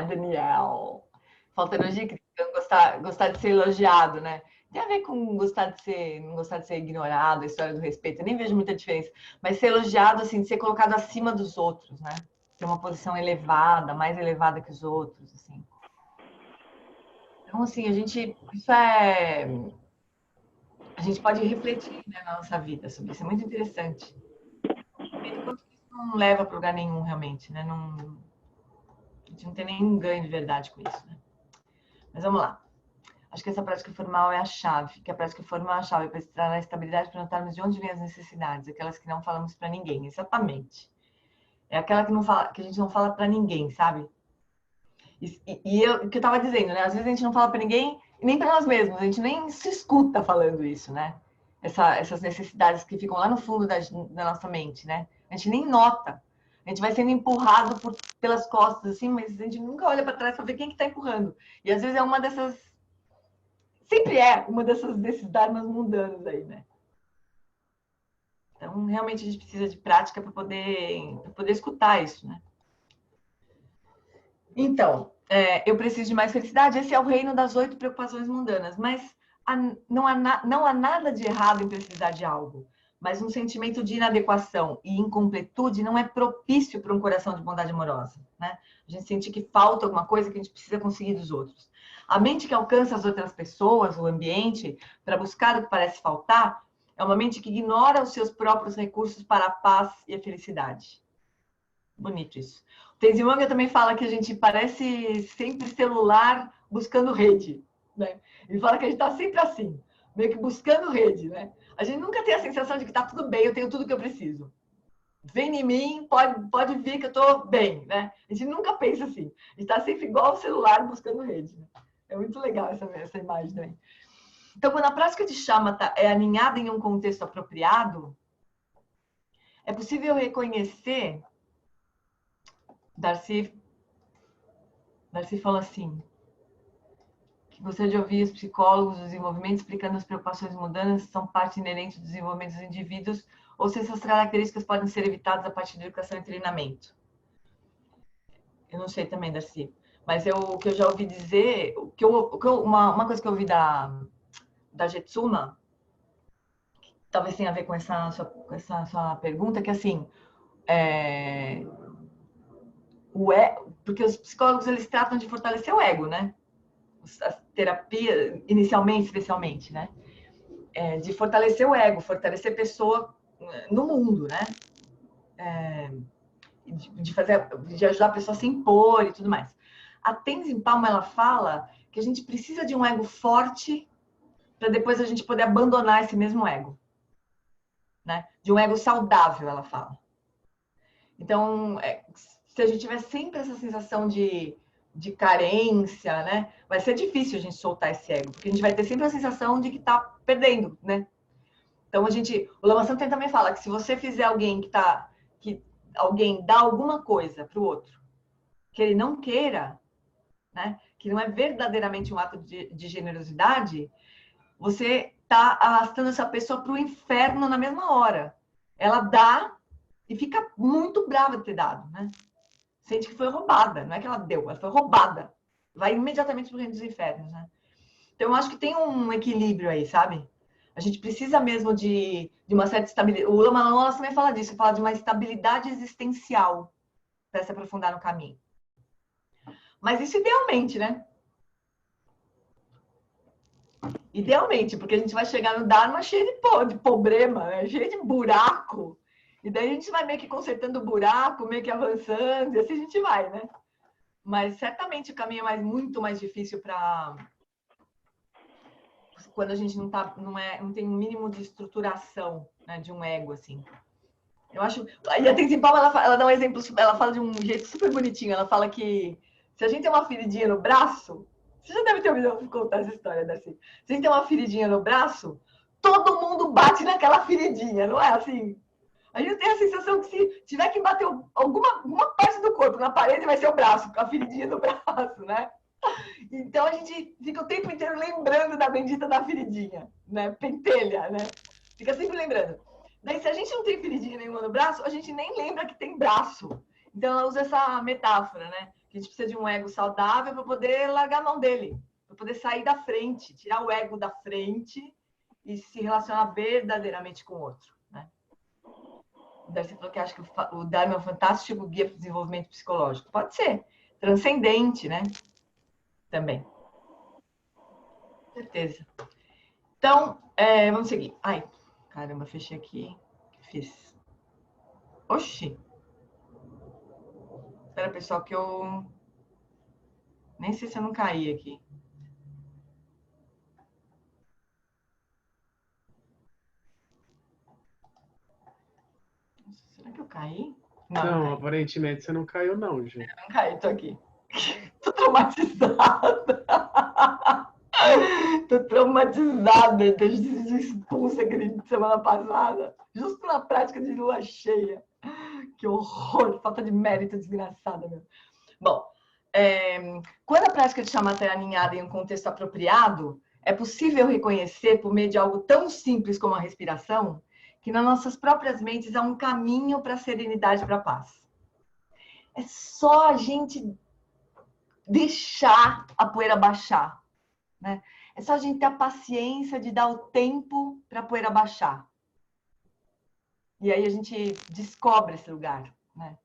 Daniel. Falta elogio e crítica. Gostar de ser elogiado, né? Tem a ver com não gostar de ser ignorado, a história do respeito. Eu nem vejo muita diferença. Mas ser elogiado, assim, de ser colocado acima dos outros, né? Ter uma posição elevada, mais elevada que os outros, assim. Então, assim, a gente pode refletir, né, na nossa vida sobre isso. É muito interessante. Enquanto isso não leva para lugar nenhum, realmente, né? A gente não tem nenhum ganho de verdade com isso, né? Mas vamos lá. Acho que essa prática formal é a chave, que a prática formal é a chave para entrar na estabilidade, para notarmos de onde vêm as necessidades, aquelas que não falamos para ninguém, exatamente. É aquela que a gente não fala para ninguém, sabe? O que eu estava dizendo, né? Às vezes a gente não fala para ninguém, nem para nós mesmos, a gente nem se escuta falando isso, né? Essas necessidades que ficam lá no fundo da nossa mente, né? A gente nem nota. A gente vai sendo empurrado pelas costas, assim, mas a gente nunca olha para trás para ver quem que está empurrando. E às vezes sempre é uma desses dharmas mundanos aí, né? Então, realmente a gente precisa de prática para poder escutar isso, né? Então, eu preciso de mais felicidade. Esse é o reino das 8 preocupações mundanas. Mas não há nada de errado em precisar de algo. Mas um sentimento de inadequação e incompletude não é propício para um coração de bondade amorosa, né? A gente sente que falta alguma coisa que a gente precisa conseguir dos outros. A mente que alcança as outras pessoas, o ambiente, para buscar o que parece faltar, é uma mente que ignora os seus próprios recursos para a paz e a felicidade. Bonito isso. O Tenzin Wanga também fala que a gente parece sempre celular buscando rede, né? Ele fala que a gente está sempre assim, meio que buscando rede, né? A gente nunca tem a sensação de que está tudo bem, eu tenho tudo que eu preciso. Vem em mim, pode vir que eu estou bem, né? A gente nunca pensa assim. A gente está sempre igual o celular buscando rede, né? É muito legal essa imagem também. Então, quando a prática de shamatha é alinhada em um contexto apropriado, é possível reconhecer... Darcy fala assim, que gostaria de ouvir os psicólogos do desenvolvimento explicando as preocupações mundanas que são parte inerente do desenvolvimento dos indivíduos ou se essas características podem ser evitadas a partir da educação e treinamento. Eu não sei também, Darcy, mas o que eu já ouvi dizer, uma coisa que eu ouvi da Jetsuma, que talvez tenha a ver com essa sua pergunta, que assim, porque os psicólogos eles tratam de fortalecer o ego, né? A terapia, inicialmente, especialmente, né? De fortalecer o ego, fortalecer a pessoa no mundo, né? De ajudar a pessoa a se impor e tudo mais. A Tenzin Palmo, ela fala que a gente precisa de um ego forte para depois a gente poder abandonar esse mesmo ego, né? De um ego saudável, ela fala. Então, se a gente tiver sempre essa sensação de carência, né? Vai ser difícil a gente soltar esse ego, porque a gente vai ter sempre a sensação de que tá perdendo, né? Então, o Lama Santen também fala que se você fizer alguém alguém dá alguma coisa para o outro, que ele não queira, né? Que não é verdadeiramente um ato de generosidade, você tá arrastando essa pessoa para o inferno na mesma hora. Ela dá e fica muito brava de ter dado, né? Sente que foi roubada, não é que ela deu, ela foi roubada. Vai imediatamente para o reino dos infernos, né? Então, eu acho que tem um equilíbrio aí, sabe? A gente precisa mesmo de uma certa estabilidade. O Lama Nolas também fala disso, fala de uma estabilidade existencial para se aprofundar no caminho. Mas isso idealmente, né? Idealmente, porque a gente vai chegar no Dharma cheio de problema, né? Cheio de buraco. E daí a gente vai meio que consertando o buraco, meio que avançando, e assim a gente vai, né? Mas certamente o caminho é muito mais difícil para quando a gente não tem um mínimo de estruturação, né, de um ego, assim. Eu acho... E a Tenzin Palmo, ela dá um exemplo, ela fala de um jeito super bonitinho, ela fala que se a gente tem uma feridinha no braço, você já deve ter ouvido contar essa história, né? Se a gente tem uma feridinha no braço, todo mundo bate naquela feridinha, não é assim? A gente tem a sensação que se tiver que bater alguma parte do corpo na parede, vai ser o braço, a feridinha no braço, né? Então a gente fica o tempo inteiro lembrando da bendita da feridinha, né? Pentelha, né? Fica sempre lembrando. Daí, se a gente não tem feridinha nenhuma no braço, a gente nem lembra que tem braço. Então ela usa essa metáfora, né? Que a gente precisa de um ego saudável para poder largar a mão dele, para poder sair da frente, tirar o ego da frente e se relacionar verdadeiramente com o outro, né? Daí você falou que acha que o Dharma é um fantástico guia para o desenvolvimento psicológico. Pode ser. Transcendente, né? Também. Com certeza. Então, vamos seguir. Ai, caramba, fechei aqui. Fiz. Oxi. Espera, pessoal, que eu... Nem sei se eu não caí aqui. Será que eu caí? Não, aparentemente você não caiu, não, gente. Não caí, tô aqui. Tô traumatizada. Tô traumatizada. Tô expulsa aquele semana passada. Justo na prática de lua cheia. Que horror. Falta de mérito desgraçada, meu. Bom, quando a prática de shamatha é alinhada em um contexto apropriado, é possível reconhecer, por meio de algo tão simples como a respiração, que nas nossas próprias mentes há um caminho para a serenidade e para a paz. É só a gente deixar a poeira baixar, né? É só a gente ter a paciência de dar o tempo para a poeira baixar. E aí a gente descobre esse lugar, né?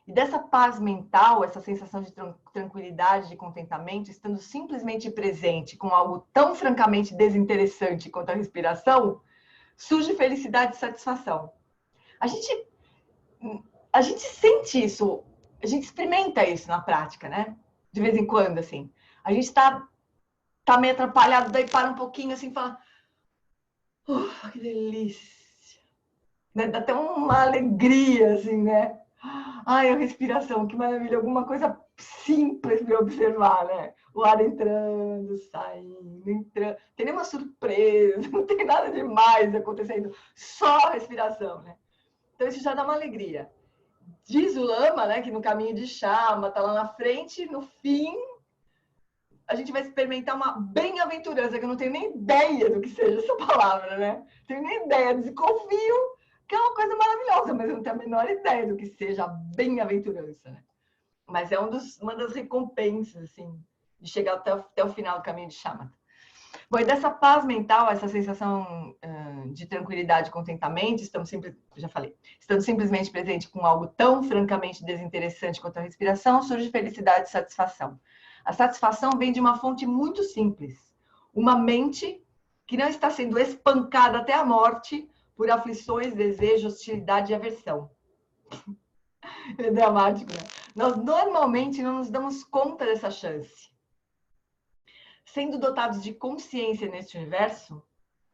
E dessa paz mental, essa sensação de tranquilidade, de contentamento, estando simplesmente presente com algo tão francamente desinteressante quanto a respiração, surge felicidade e satisfação. A gente sente isso, a gente experimenta isso na prática, né? De vez em quando, assim. A gente tá meio atrapalhado, daí para um pouquinho assim e fala: que delícia! Né? Dá até uma alegria, assim, né? Ai, a respiração, que maravilha! Alguma coisa simples para observar, né? O ar entrando, saindo, entrando. Tem nenhuma surpresa, não tem nada demais acontecendo, só a respiração, né? Então isso já dá uma alegria. Diz o Lama, né, que no caminho de Chama, tá lá na frente, no fim, a gente vai experimentar uma bem-aventurança, que eu não tenho nem ideia do que seja essa palavra, né? Não tenho nem ideia, desconfio que é uma coisa maravilhosa, mas eu não tenho a menor ideia do que seja a bem-aventurança, né? Mas é uma das recompensas, assim, de chegar até o final do caminho de Chama. Bom, e dessa paz mental, essa sensação de tranquilidade e contentamento, estamos simplesmente presente com algo tão francamente desinteressante quanto a respiração, surge felicidade e satisfação. A satisfação vem de uma fonte muito simples. Uma mente que não está sendo espancada até a morte por aflições, desejos, hostilidade e aversão. É dramático, né? Nós normalmente não nos damos conta dessa chance. Sendo dotados de consciência neste universo,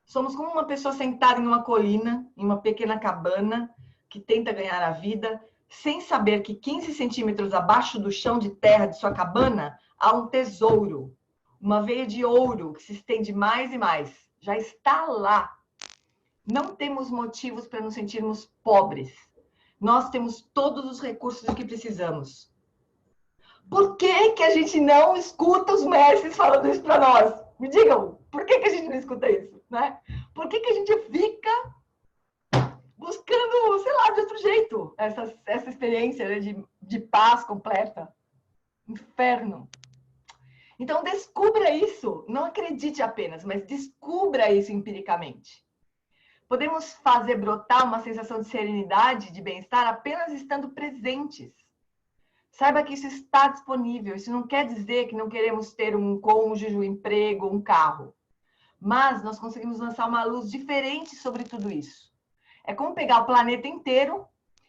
somos como uma pessoa sentada em uma colina, em uma pequena cabana, que tenta ganhar a vida, sem saber que 15 centímetros abaixo do chão de terra de sua cabana há um tesouro, uma veia de ouro que se estende mais e mais. Já está lá. Não temos motivos para nos sentirmos pobres. Nós temos todos os recursos que precisamos. Por que que a gente não escuta os mestres falando isso para nós? Me digam, por que que a gente não escuta isso, né? Por que que a gente fica buscando, sei lá, de outro jeito, essa experiência, né, de paz completa? Inferno. Então, descubra isso. Não acredite apenas, mas descubra isso empiricamente. Podemos fazer brotar uma sensação de serenidade, de bem-estar, apenas estando presentes. Saiba que isso está disponível. Isso não quer dizer que não queremos ter um cônjuge, um emprego, um carro. Mas nós conseguimos lançar uma luz diferente sobre tudo isso. É como pegar o planeta inteiro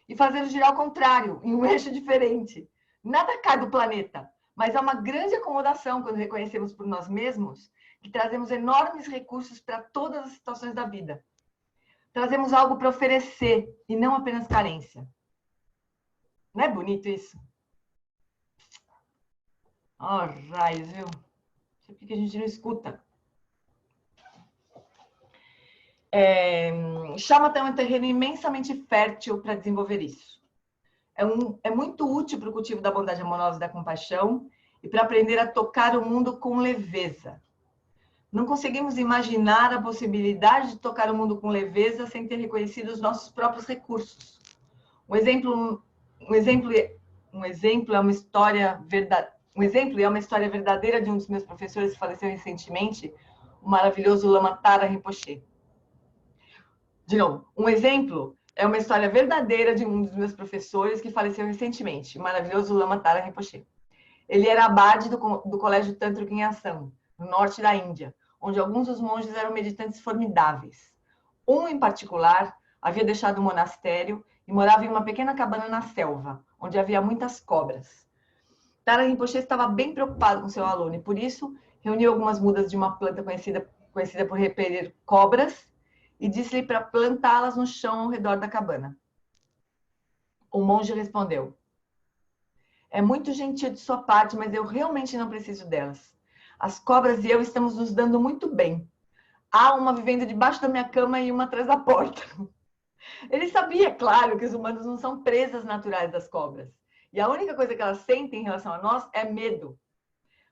e fazê-lo girar ao contrário, em um eixo diferente. Nada cai do planeta, mas há uma grande acomodação quando reconhecemos por nós mesmos que trazemos enormes recursos para todas as situações da vida. Trazemos algo para oferecer e não apenas carência. Não é bonito isso? Oh, raios, viu? Não sei por que a gente não escuta. Chama tem um terreno imensamente fértil para desenvolver isso. É muito útil para o cultivo da bondade amorosa e da compaixão e para aprender a tocar o mundo com leveza. Não conseguimos imaginar a possibilidade de tocar o mundo com leveza sem ter reconhecido os nossos próprios recursos. Um exemplo é uma história verdadeira de um dos meus professores que faleceu recentemente, o maravilhoso Lama Tara Rinpoche. De novo, um exemplo é uma história verdadeira de um dos meus professores que faleceu recentemente, o maravilhoso Lama Tara Rinpoche. Ele era abade do Colégio Tântrico em Assam, no norte da Índia, onde alguns dos monges eram meditantes formidáveis. Um, em particular, havia deixado o monastério e morava em uma pequena cabana na selva, onde havia muitas cobras. Tara Rinpoche estava bem preocupado com seu aluno e, por isso, reuniu algumas mudas de uma planta conhecida por repelir cobras e disse-lhe para plantá-las no chão ao redor da cabana. O monge respondeu: "É muito gentil de sua parte, mas eu realmente não preciso delas. As cobras e eu estamos nos dando muito bem. Há uma vivendo debaixo da minha cama e uma atrás da porta." Ele sabia, claro, que os humanos não são presas naturais das cobras. E a única coisa que elas sentem em relação a nós é medo.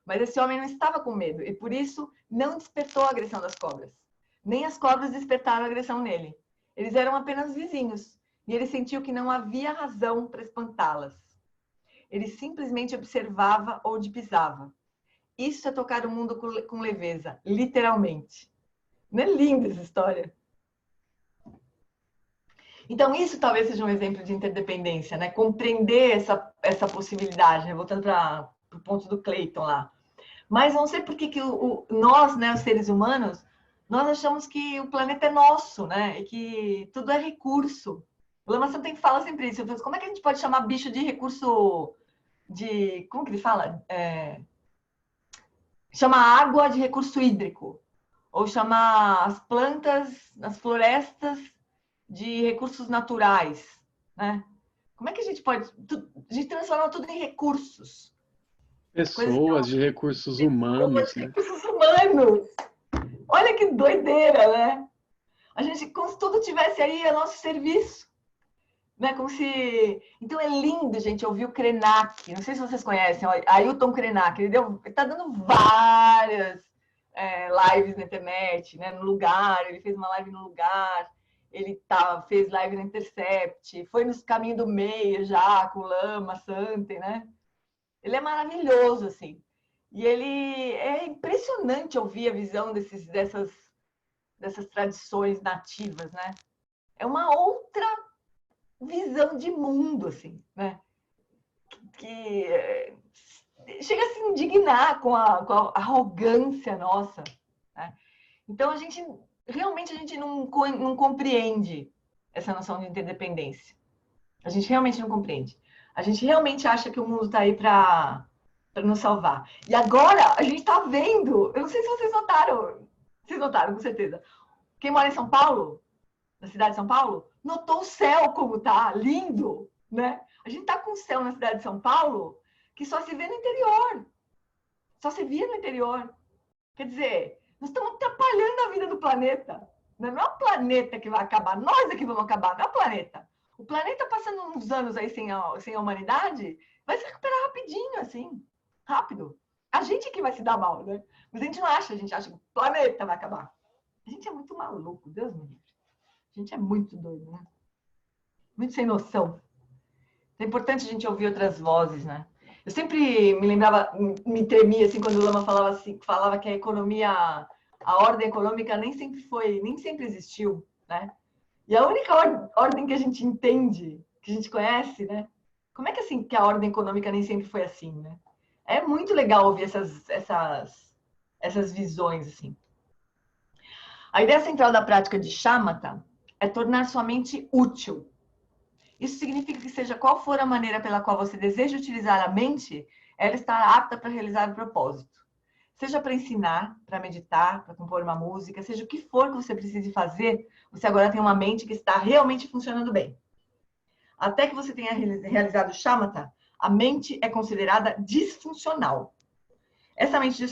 Mas esse homem não estava com medo e, por isso, não despertou a agressão das cobras. Nem as cobras despertaram a agressão nele. Eles eram apenas vizinhos e ele sentiu que não havia razão para espantá-las. Ele simplesmente observava onde pisava. Isso é tocar o mundo com leveza, literalmente. Não é linda essa história? Então, isso talvez seja um exemplo de interdependência, né? Compreender essa possibilidade, né? Voltando para o ponto do Clayton lá. Mas não sei por que nós, né, os seres humanos, nós achamos que o planeta é nosso, né? E que tudo é recurso. O Lama Santen fala sempre isso. Como é que a gente pode chamar bicho de recurso de... Como que ele fala? Chama água de recurso hídrico. Ou chamar as plantas, as florestas de recursos naturais, né? Como é que a gente pode... A gente transforma tudo em recursos. Pessoas de recursos humanos, né? Recursos humanos. Olha que doideira, né? A gente, como se tudo tivesse aí a nosso serviço. Né? Como se... Então é lindo, gente, ouvir o Krenak. Não sei se vocês conhecem, Ailton Krenak. Ele tá dando várias lives na internet, né? No Lugar, ele fez uma live no Lugar. Ele fez live na Intercept. Foi nos Caminho do Meio já, com Lama Santen, né? Ele é maravilhoso, assim. E ele é impressionante ouvir a visão dessas tradições nativas, né? É uma outra visão de mundo, assim, né? Que chega a se indignar com a arrogância nossa, né? Então, realmente a gente não compreende essa noção de interdependência. A gente realmente não compreende. A gente realmente acha que o mundo está aí para nos salvar. E agora a gente está vendo, eu não sei se vocês notaram, com certeza. Quem mora em São Paulo, na cidade de São Paulo, notou o céu como tá, lindo, né? A gente está com o céu na cidade de São Paulo que só se vê no interior. Só se via no interior. Quer dizer, nós estamos atrapalhando a vida do planeta. Não é o planeta que vai acabar, nós é que vamos acabar, não é o planeta. O planeta passando uns anos aí sem a humanidade, vai se recuperar rapidinho, assim. Rápido. A gente que vai se dar mal, né? Mas a gente não acha, a gente acha que o planeta vai acabar. A gente é muito maluco, Deus me livre. A gente é muito doido, né? Muito sem noção. É importante a gente ouvir outras vozes, né? Eu sempre me lembrava, me tremia, assim, quando o Lama falava que a economia, a ordem econômica nem sempre existiu, né? E a única ordem que a gente entende, que a gente conhece, né? Como é que assim que a ordem econômica nem sempre foi assim, né? É muito legal ouvir essas visões, assim. A ideia central da prática de shamatha é tornar sua mente útil. Isso significa que seja qual for a maneira pela qual você deseja utilizar a mente, ela estará apta para realizar o propósito. Seja para ensinar, para meditar, para compor uma música, seja o que for que você precise fazer, você agora tem uma mente que está realmente funcionando bem. Até que você tenha realizado o shamatha, a mente é considerada disfuncional. Essa mente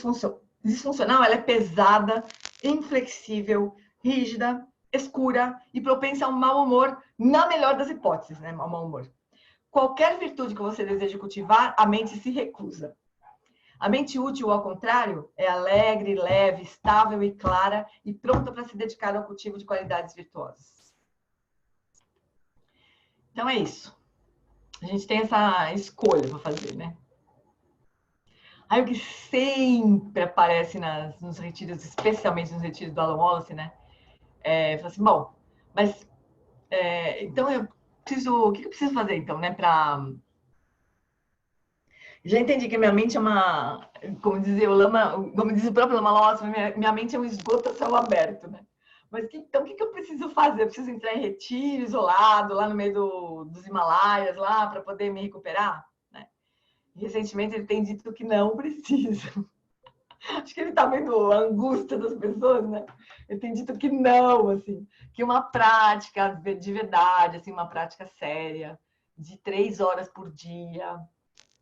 disfuncional, ela é pesada, inflexível, rígida, escura e propensa ao mau humor, na melhor das hipóteses, né? Ao mau humor. Qualquer virtude que você deseje cultivar, a mente se recusa. A mente útil, ao contrário, é alegre, leve, estável e clara e pronta para se dedicar ao cultivo de qualidades virtuosas. Então é isso. A gente tem essa escolha para fazer, né? Aí o que sempre aparece nos retiros, especialmente nos retiros do Alan Wallace, né? Fala assim, bom, mas então o que eu preciso fazer então, né? Já entendi que minha mente é como dizia o Lama, como diz o próprio Lama Wallace, minha mente é um esgoto a céu aberto, né? Mas então o que eu preciso fazer? Eu preciso entrar em retiro, isolado, lá no meio dos Himalaias, lá, para poder me recuperar? Né? Recentemente ele tem dito que não precisa. Acho que ele está vendo a angústia das pessoas, né? Ele tem dito que não, assim, que uma prática de verdade, assim, uma prática séria, de 3 horas por dia,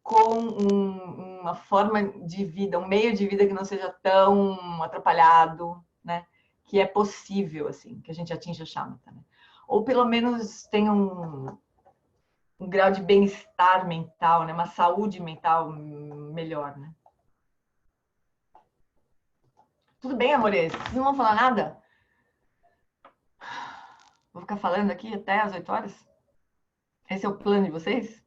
com uma forma de vida, um meio de vida que não seja tão atrapalhado, né? Que é possível, assim, que a gente atinja a shamatha, né? Ou pelo menos tenha um grau de bem-estar mental, né? Uma saúde mental melhor, né? Tudo bem, amores? Vocês não vão falar nada? Vou ficar falando aqui até as 8 horas? Esse é o plano de vocês?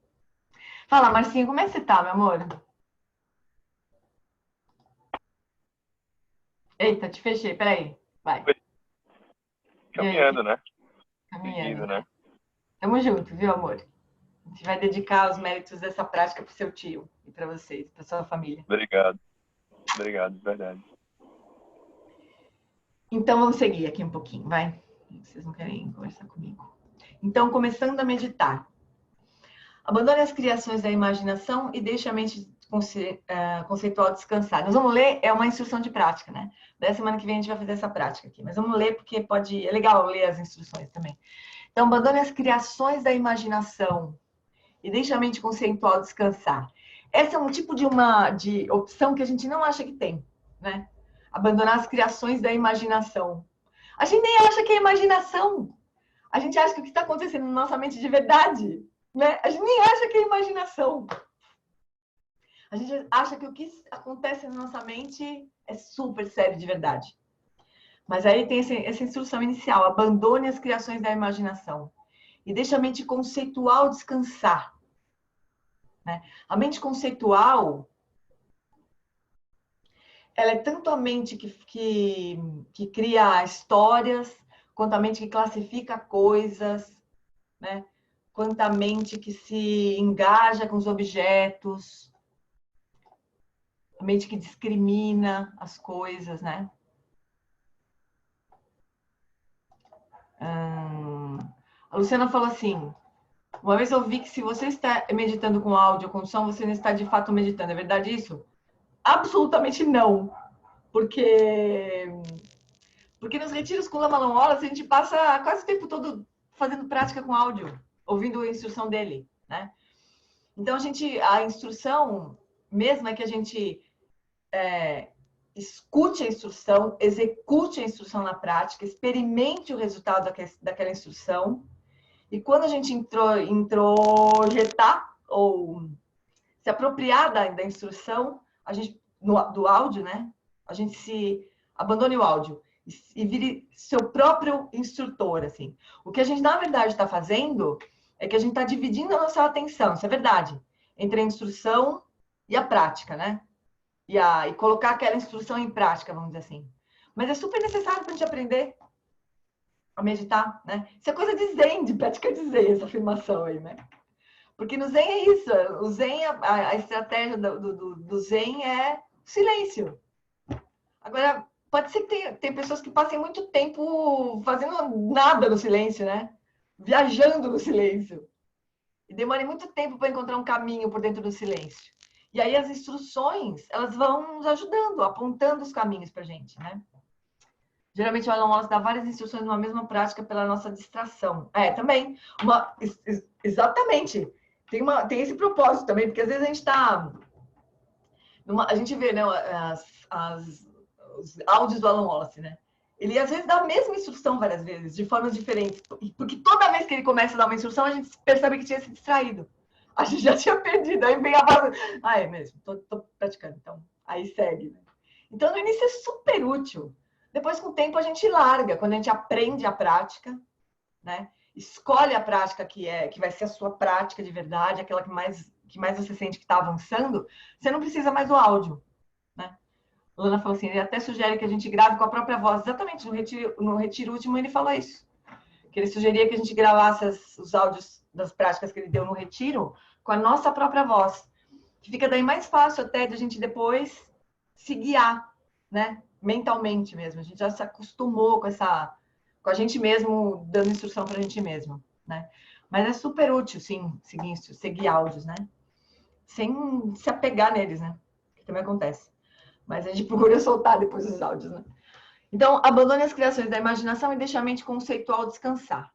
Fala, Marcinho, como é que você tá, meu amor? Eita, te fechei, peraí. Vai. Caminhando, né? Caminhando. Seguindo, né? Tamo junto, viu, amor? A gente vai dedicar os méritos dessa prática pro seu tio e para vocês, para sua família. Obrigado. Obrigado, de verdade. Então, vamos seguir aqui um pouquinho, vai. Vocês não querem conversar comigo. Então, começando a meditar. Abandone as criações da imaginação e deixe a mente conceitual descansar. Nós vamos ler, é uma instrução de prática, né? Da semana que vem a gente vai fazer essa prática aqui. Mas vamos ler porque é legal ler as instruções também. Então, abandone as criações da imaginação e deixe a mente conceitual descansar. Essa é um tipo de opção que a gente não acha que tem, né? Abandonar as criações da imaginação. A gente nem acha que é imaginação. A gente acha que o que está acontecendo na nossa mente de verdade, né? A gente nem acha que é imaginação. A gente acha que o que acontece na nossa mente é super sério de verdade. Mas aí tem essa instrução inicial. Abandone as criações da imaginação. E deixe a mente conceitual descansar. Né? A mente conceitual, ela é tanto a mente que cria histórias, quanto a mente que classifica coisas, né? Quanto a mente que se engaja com os objetos, a mente que discrimina as coisas, né? A Luciana falou assim, uma vez eu vi que se você está meditando com áudio ou com som, você não está de fato meditando. É verdade isso? Absolutamente não. Porque nos retiros com o Lama Long Wallace, a gente passa quase o tempo todo fazendo prática com áudio, ouvindo a instrução dele, né? Então, a instrução mesmo é que a gente escute a instrução, execute a instrução na prática, experimente o resultado daquela instrução. E quando a gente introjetar ou se apropriar da instrução, a gente, do áudio, né? A gente se abandone o áudio e vire seu próprio instrutor, assim. O que a gente, na verdade, está fazendo é que a gente está dividindo a nossa atenção, isso é verdade, entre a instrução e a prática, né? E colocar aquela instrução em prática, vamos dizer assim. Mas é super necessário para a gente aprender a meditar, né? Isso é coisa de Zen, de prática de Zen, essa afirmação aí, né? Porque no Zen é isso. O Zen, a estratégia do Zen é silêncio. Agora, pode ser que tem pessoas que passem muito tempo fazendo nada no silêncio, né? Viajando no silêncio. E demorem muito tempo para encontrar um caminho por dentro do silêncio. E aí as instruções, elas vão nos ajudando, apontando os caminhos para a gente, né? Geralmente o Alan Wallace dá várias instruções numa mesma prática pela nossa distração. Também. Exatamente. Tem esse propósito também, porque às vezes a gente está... A gente vê, né, os áudios do Alan Wallace, né? Ele às vezes dá a mesma instrução várias vezes, de formas diferentes. Porque toda vez que ele começa a dar uma instrução, a gente percebe que tinha se distraído. A gente já tinha perdido. Aí vem a base... é mesmo, tô praticando. Então, aí segue. Né? Então, no início é super útil. Depois, com o tempo, a gente larga. Quando a gente aprende a prática, né? Escolhe a prática que vai ser a sua prática de verdade, aquela que mais você sente que está avançando, você não precisa mais do áudio, né? A Lana falou assim, ele até sugere que a gente grave com a própria voz. Exatamente, no retiro último ele falou isso. Que ele sugeria que a gente gravasse os áudios das práticas que ele deu no retiro com a nossa própria voz. Que fica daí mais fácil até de a gente depois se guiar, né? Mentalmente mesmo. A gente já se acostumou com a gente mesmo dando instrução para a gente mesmo, né? Mas é super útil, sim, seguir áudios, né? Sem se apegar neles, né? Que também acontece. Mas a gente procura soltar depois os áudios, né? Então, abandone as criações da imaginação e deixe a mente conceitual descansar.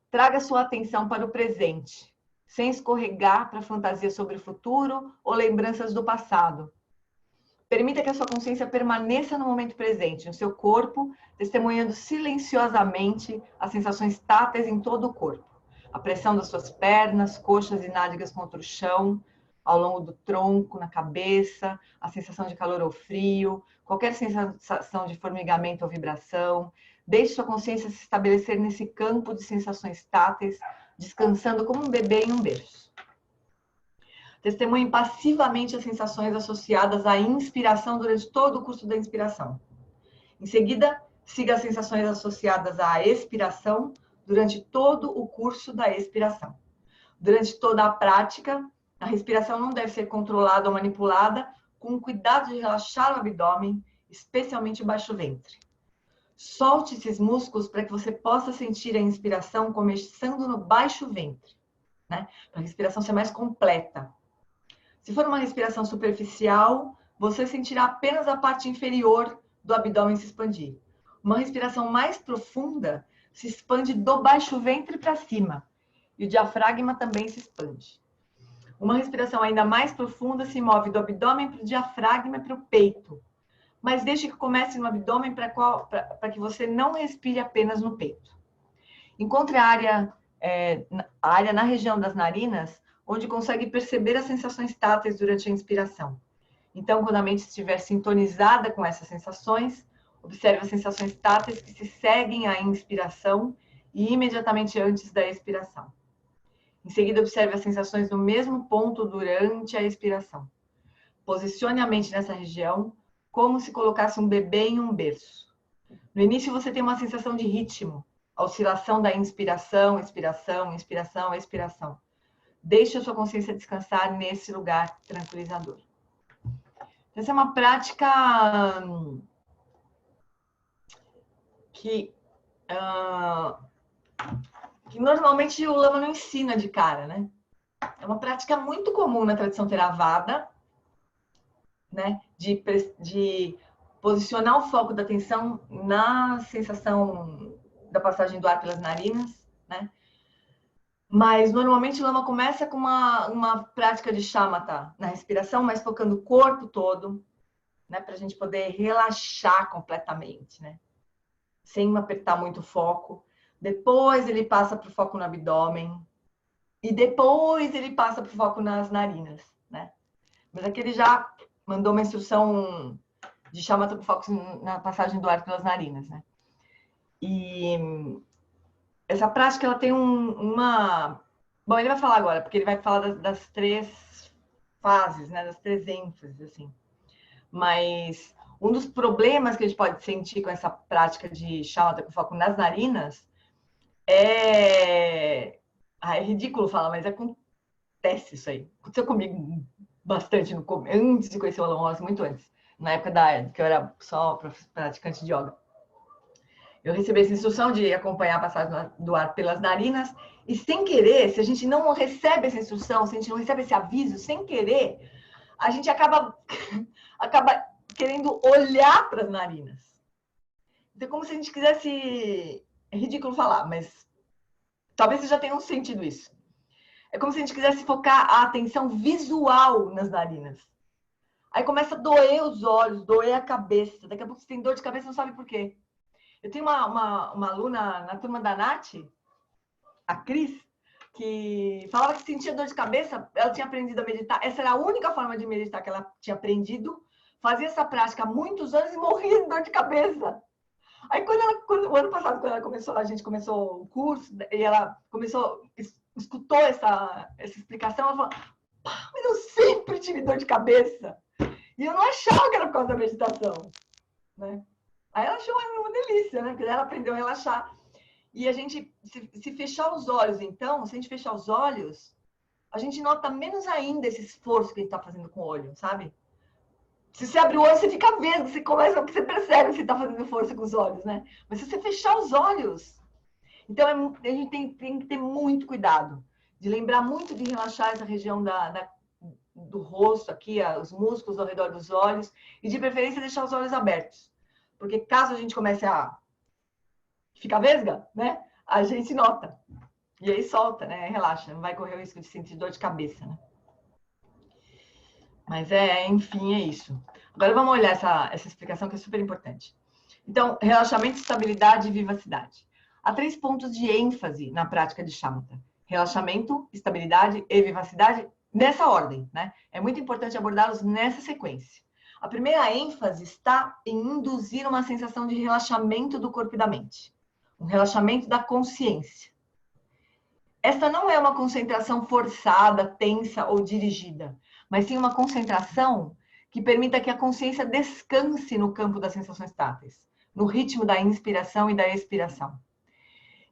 Traga sua atenção para o presente, sem escorregar para fantasias sobre o futuro ou lembranças do passado. Permita que a sua consciência permaneça no momento presente, no seu corpo, testemunhando silenciosamente as sensações táteis em todo o corpo. A pressão das suas pernas, coxas e nádegas contra o chão, ao longo do tronco, na cabeça, a sensação de calor ou frio, qualquer sensação de formigamento ou vibração. Deixe sua consciência se estabelecer nesse campo de sensações táteis, descansando como um bebê em um berço. Testemunhe passivamente as sensações associadas à inspiração durante todo o curso da inspiração. Em seguida, siga as sensações associadas à expiração durante todo o curso da expiração. Durante toda a prática, a respiração não deve ser controlada ou manipulada, com cuidado de relaxar o abdômen, especialmente o baixo ventre. Solte esses músculos para que você possa sentir a inspiração começando no baixo ventre, né? Para a respiração ser mais completa. Se for uma respiração superficial, você sentirá apenas a parte inferior do abdômen se expandir. Uma respiração mais profunda se expande do baixo ventre para cima. E o diafragma também se expande. Uma respiração ainda mais profunda se move do abdômen para o diafragma e para o peito. Mas deixe que comece no abdômen para que você não respire apenas no peito. Encontre a área na região das narinas, onde consegue perceber as sensações táteis durante a inspiração. Então, quando a mente estiver sintonizada com essas sensações, observe as sensações táteis que se seguem à inspiração e imediatamente antes da expiração. Em seguida, observe as sensações no mesmo ponto durante a expiração. Posicione a mente nessa região como se colocasse um bebê em um berço. No início, você tem uma sensação de ritmo, a oscilação da inspiração, expiração, inspiração, expiração. Deixe a sua consciência descansar nesse lugar tranquilizador. Essa é uma prática que normalmente o Lama não ensina de cara, né? É uma prática muito comum na tradição Theravada, né? De posicionar o foco da atenção na sensação da passagem do ar pelas narinas, né? Mas, normalmente, o Lama começa com uma prática de shamatha na respiração, mas focando o corpo todo, né? Para a gente poder relaxar completamente, né? Sem apertar muito o foco. Depois, ele passa para o foco no abdômen. E depois, ele passa para o foco nas narinas, né? Mas aqui ele já mandou uma instrução de shamatha para o foco na passagem do ar pelas narinas, né? E essa prática, ela tem uma... Bom, ele vai falar agora, porque ele vai falar das 3 fases, né? Das 3 ênfases, assim. Mas um dos problemas que a gente pode sentir com essa prática de shamatha com foco nas narinas é... é ridículo falar, mas acontece isso aí. Aconteceu comigo bastante antes de conhecer o Alan Ross, muito antes. Na época que eu era só praticante de yoga. Eu recebi essa instrução de acompanhar a passagem do ar pelas narinas e, sem querer, se a gente não recebe essa instrução, se a gente não recebe esse aviso, sem querer, a gente acaba querendo olhar para as narinas. Então, é como se a gente quisesse... É ridículo falar, mas talvez vocês já tenham sentido isso. É como se a gente quisesse focar a atenção visual nas narinas. Aí começa a doer os olhos, doer a cabeça. Daqui a pouco você tem dor de cabeça e não sabe por quê. Eu tenho uma aluna na turma da Nath, a Cris, que falava que sentia dor de cabeça. Ela tinha aprendido a meditar. Essa era a única forma de meditar que ela tinha aprendido. Fazia essa prática há muitos anos e morria de dor de cabeça. Aí, o ano passado, quando a gente começou o curso, e ela escutou essa explicação, ela falou: mas eu sempre tive dor de cabeça. E eu não achava que era por causa da meditação, né? Aí ela achou uma delícia, né? Porque ela aprendeu a relaxar. E a gente, se fechar os olhos, então, se a gente fechar os olhos, a gente nota menos ainda esse esforço que a gente está fazendo com o olho, sabe? Se você abre o olho, você fica vendo, você percebe que você está fazendo força com os olhos, né? Mas se você fechar os olhos... Então, a gente tem que ter muito cuidado, de lembrar muito de relaxar essa região do rosto aqui, os músculos ao redor dos olhos, e de preferência deixar os olhos abertos. Porque caso a gente comece a ficar vesga, né? A gente nota. E aí solta, né? Relaxa, não vai correr o risco de sentir dor de cabeça, né? Mas enfim, é isso. Agora vamos olhar essa explicação que é super importante. Então, relaxamento, estabilidade e vivacidade. Há 3 pontos de ênfase na prática de shamatha. Relaxamento, estabilidade e vivacidade, nessa ordem, né? É muito importante abordá-los nessa sequência. A primeira ênfase está em induzir uma sensação de relaxamento do corpo e da mente. Um relaxamento da consciência. essa não é uma concentração forçada, tensa ou dirigida, mas sim uma concentração que permita que a consciência descanse no campo das sensações táteis, no ritmo da inspiração e da expiração.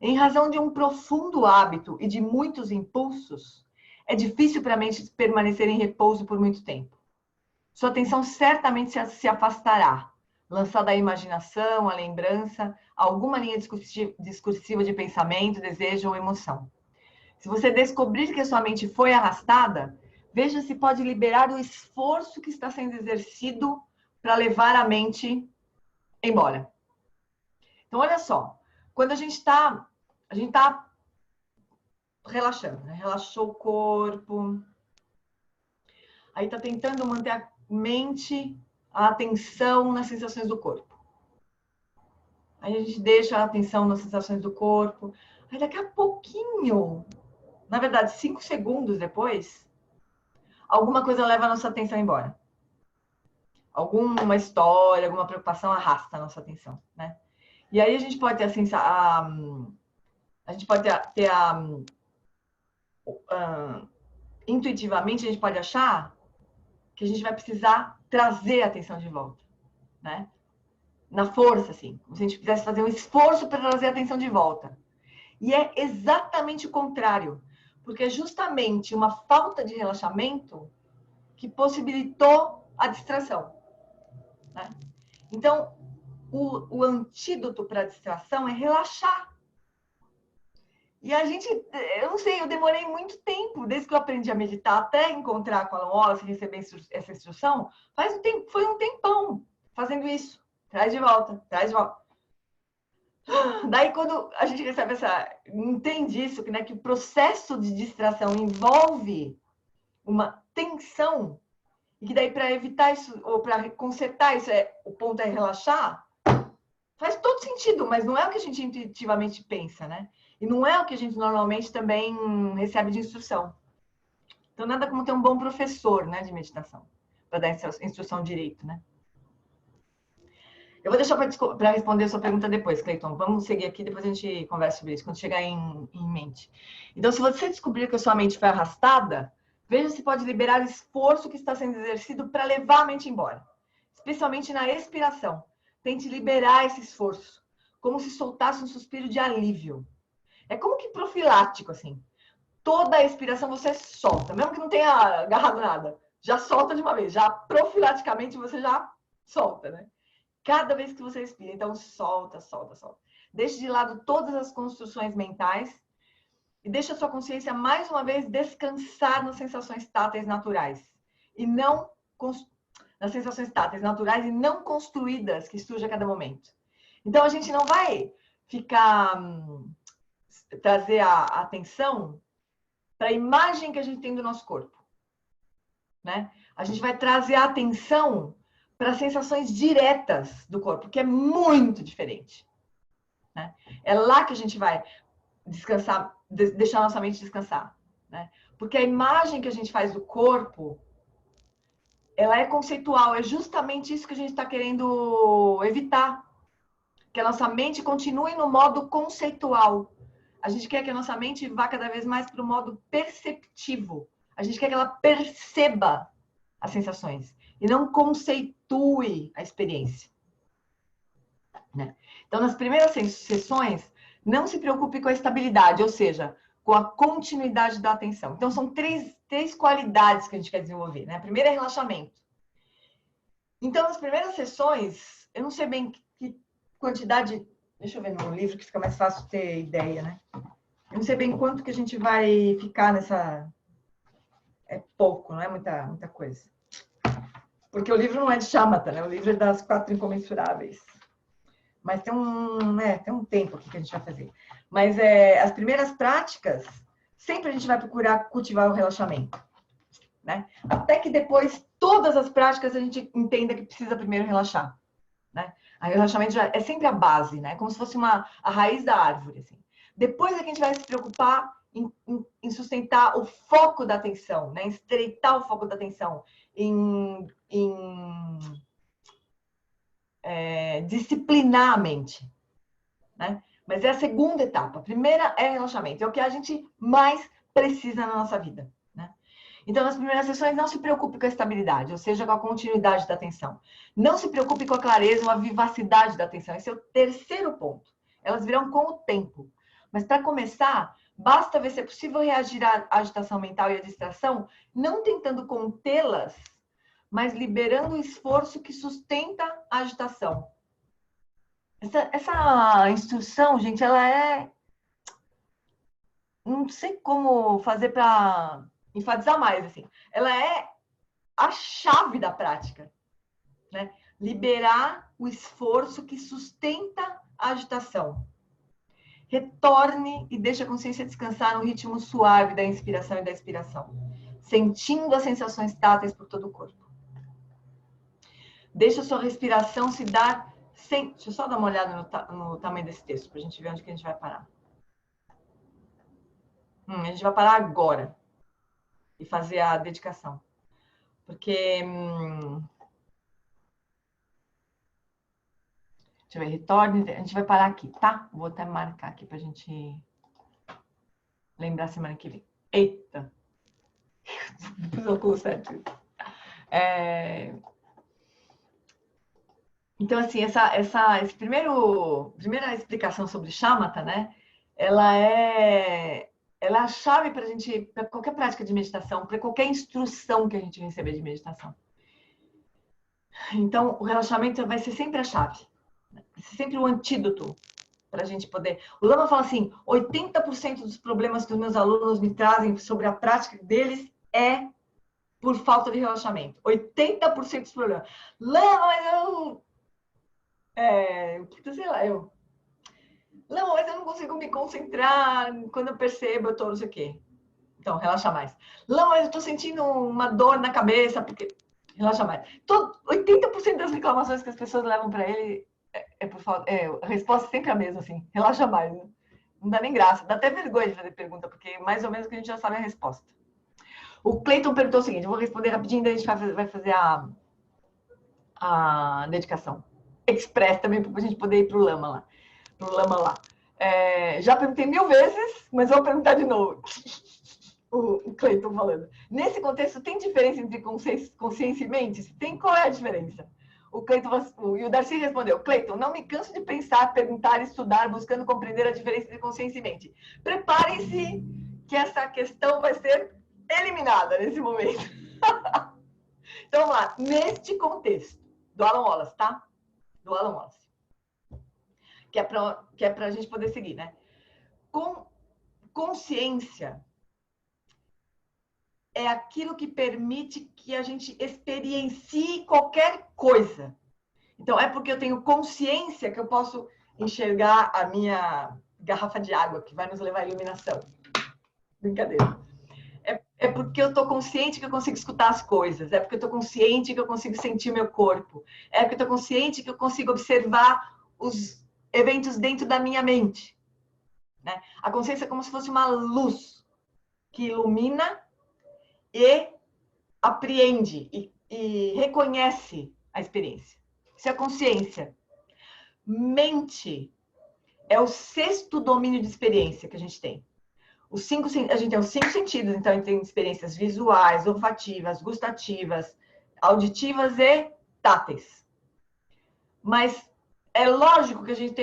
Em razão de um profundo hábito e de muitos impulsos, é difícil para a mente permanecer em repouso por muito tempo. Sua atenção certamente se afastará, lançada à imaginação, à lembrança, a alguma linha discursiva de pensamento, desejo ou emoção. Se você descobrir que a sua mente foi arrastada, veja se pode liberar o esforço que está sendo exercido para levar a mente embora. Então, olha só, quando a gente está relaxando, né? Relaxou o corpo, aí está tentando manter a mente, a atenção nas sensações do corpo. Aí a gente deixa a atenção nas sensações do corpo, aí daqui a pouquinho, na verdade, 5 segundos depois, alguma coisa leva a nossa atenção embora. Alguma história, alguma preocupação arrasta a nossa atenção, né? E aí a gente pode ter intuitivamente a gente pode achar que a gente vai precisar trazer a atenção de volta, né? Na força, assim, como se a gente quisesse fazer um esforço para trazer a atenção de volta. E é exatamente o contrário, porque é justamente uma falta de relaxamento que possibilitou a distração, né? Então, o antídoto para a distração é relaxar. E a gente, eu não sei, eu demorei muito tempo, desde que eu aprendi a meditar até encontrar com a Alan Wallace e receber essa instrução, foi um tempão fazendo isso. Traz de volta, traz de volta. Daí, quando a gente recebe entende isso, né, que o processo de distração envolve uma tensão, e que daí para evitar isso, ou para consertar isso, o ponto é relaxar, faz todo sentido, mas não é o que a gente intuitivamente pensa, né? E não é o que a gente normalmente também recebe de instrução. Então, nada como ter um bom professor, né, de meditação, para dar instrução direito, né? Eu vou deixar para responder a sua pergunta depois, Cleiton. Vamos seguir aqui, depois a gente conversa sobre isso, quando chegar em mente. Então, se você descobrir que a sua mente foi arrastada, veja se pode liberar o esforço que está sendo exercido para levar a mente embora. Especialmente na expiração. Tente liberar esse esforço, como se soltasse um suspiro de alívio. É como que profilático, assim. Toda a expiração você solta, mesmo que não tenha agarrado nada. Já solta de uma vez, já profilaticamente você já solta, né? Cada vez que você expira. Então, solta, solta, solta. Deixe de lado todas as construções mentais e deixe a sua consciência, mais uma vez, descansar nas sensações táteis naturais. E não nas sensações táteis naturais e não construídas que surgem a cada momento. Então, a gente não vai trazer a atenção para a imagem que a gente tem do nosso corpo, né? A gente vai trazer a atenção para as sensações diretas do corpo, que é muito diferente, né? É lá que a gente vai descansar, deixar nossa mente descansar, né? Porque a imagem que a gente faz do corpo, ela é conceitual, é justamente isso que a gente está querendo evitar, que a nossa mente continue no modo conceitual. A gente quer que a nossa mente vá cada vez mais para o modo perceptivo. A gente quer que ela perceba as sensações e não conceitue a experiência, né? Então, nas primeiras sessões, não se preocupe com a estabilidade, ou seja, com a continuidade da atenção. Então, são três qualidades que a gente quer desenvolver, né? A primeira é relaxamento. Então, nas primeiras sessões, eu não sei bem que quantidade... Deixa eu ver no livro que fica mais fácil ter ideia, né? Eu não sei bem quanto que a gente vai ficar nessa... É pouco, não é muita coisa. Porque o livro não é de Shamatha, né? O livro é das 4 incomensuráveis. Mas tem um tempo aqui que a gente vai fazer. Mas as primeiras práticas, sempre a gente vai procurar cultivar o relaxamento, né? Até que depois, todas as práticas, a gente entenda que precisa primeiro relaxar, né? O relaxamento já é sempre a base, né? Como se fosse a raiz da árvore, assim. Depois é que a gente vai se preocupar em sustentar o foco da atenção, né? Em estreitar o foco da atenção, em disciplinar a mente, né? Mas é a segunda etapa. A primeira é relaxamento. É o que a gente mais precisa na nossa vida, né? Então, nas primeiras sessões, não se preocupe com a estabilidade, ou seja, com a continuidade da atenção. Não se preocupe com a clareza ou a vivacidade da atenção. Esse é o terceiro ponto. Elas virão com o tempo. Mas, para começar, basta ver se é possível reagir à agitação mental e à distração, não tentando contê-las, mas liberando o esforço que sustenta a agitação. Essa instrução, gente, ela é... Não sei como fazer para enfatizar mais, assim. Ela é a chave da prática, né? Liberar o esforço que sustenta a agitação. Retorne e deixe a consciência descansar no ritmo suave da inspiração e da expiração, sentindo as sensações táteis por todo o corpo. Deixe a sua respiração se dar sem... Deixa eu só dar uma olhada no tamanho desse texto, para a gente ver onde que a gente vai parar. A gente vai parar agora e fazer a dedicação. Porque... Deixa eu ver, retorne... A gente vai parar aqui, tá? Vou até marcar aqui para a gente lembrar semana que vem. Eita! Não certo. Então, assim, esse primeira explicação sobre shamatha, né? Ela é a chave para a gente, para qualquer prática de meditação, para qualquer instrução que a gente receber de meditação. Então, o relaxamento vai ser sempre a chave, vai ser sempre o antídoto para a gente poder. O Lama fala assim: 80% dos problemas que os meus alunos me trazem sobre a prática deles é por falta de relaxamento. 80% dos problemas. Lama, mas Não, mas eu não consigo me concentrar quando eu percebo, eu tô não sei o quê. Então, relaxa mais. Não, mas eu tô sentindo uma dor na cabeça, porque... Relaxa mais. 80% das reclamações que as pessoas levam para ele é por falta... a resposta é sempre a mesma, assim. Relaxa mais. Né? Não dá nem graça. Dá até vergonha de fazer pergunta, porque mais ou menos que a gente já sabe a resposta. O Cleiton perguntou o seguinte, eu vou responder rapidinho, daí a gente vai fazer a dedicação. Express também, para a gente poder ir pro Lama lá. Já perguntei 1000 vezes, mas vou perguntar de novo. O Cleiton falando. Nesse contexto, tem diferença entre consciência e mente? Se tem, qual é a diferença? E o Darcy respondeu: Cleiton, não me canso de pensar, perguntar, estudar, buscando compreender a diferença entre consciência e mente. Preparem-se que essa questão vai ser eliminada nesse momento. Então, vamos lá. Neste contexto, do Alan Wallace, tá? Do Alan Wallace. Que é para a gente poder seguir, né? Com consciência é aquilo que permite que a gente experiencie qualquer coisa. Então, é porque eu tenho consciência que eu posso enxergar a minha garrafa de água, que vai nos levar à iluminação. Brincadeira. É porque eu estou consciente que eu consigo escutar as coisas. É porque eu estou consciente que eu consigo sentir meu corpo. É porque eu estou consciente que eu consigo observar os eventos dentro da minha mente. Né? A consciência é como se fosse uma luz que ilumina e apreende e reconhece a experiência. Isso é a consciência. Mente é o 6º domínio de experiência que a gente tem. A gente tem os 5 sentidos, então a gente tem experiências visuais, olfativas, gustativas, auditivas e táteis. Mas é lógico que a gente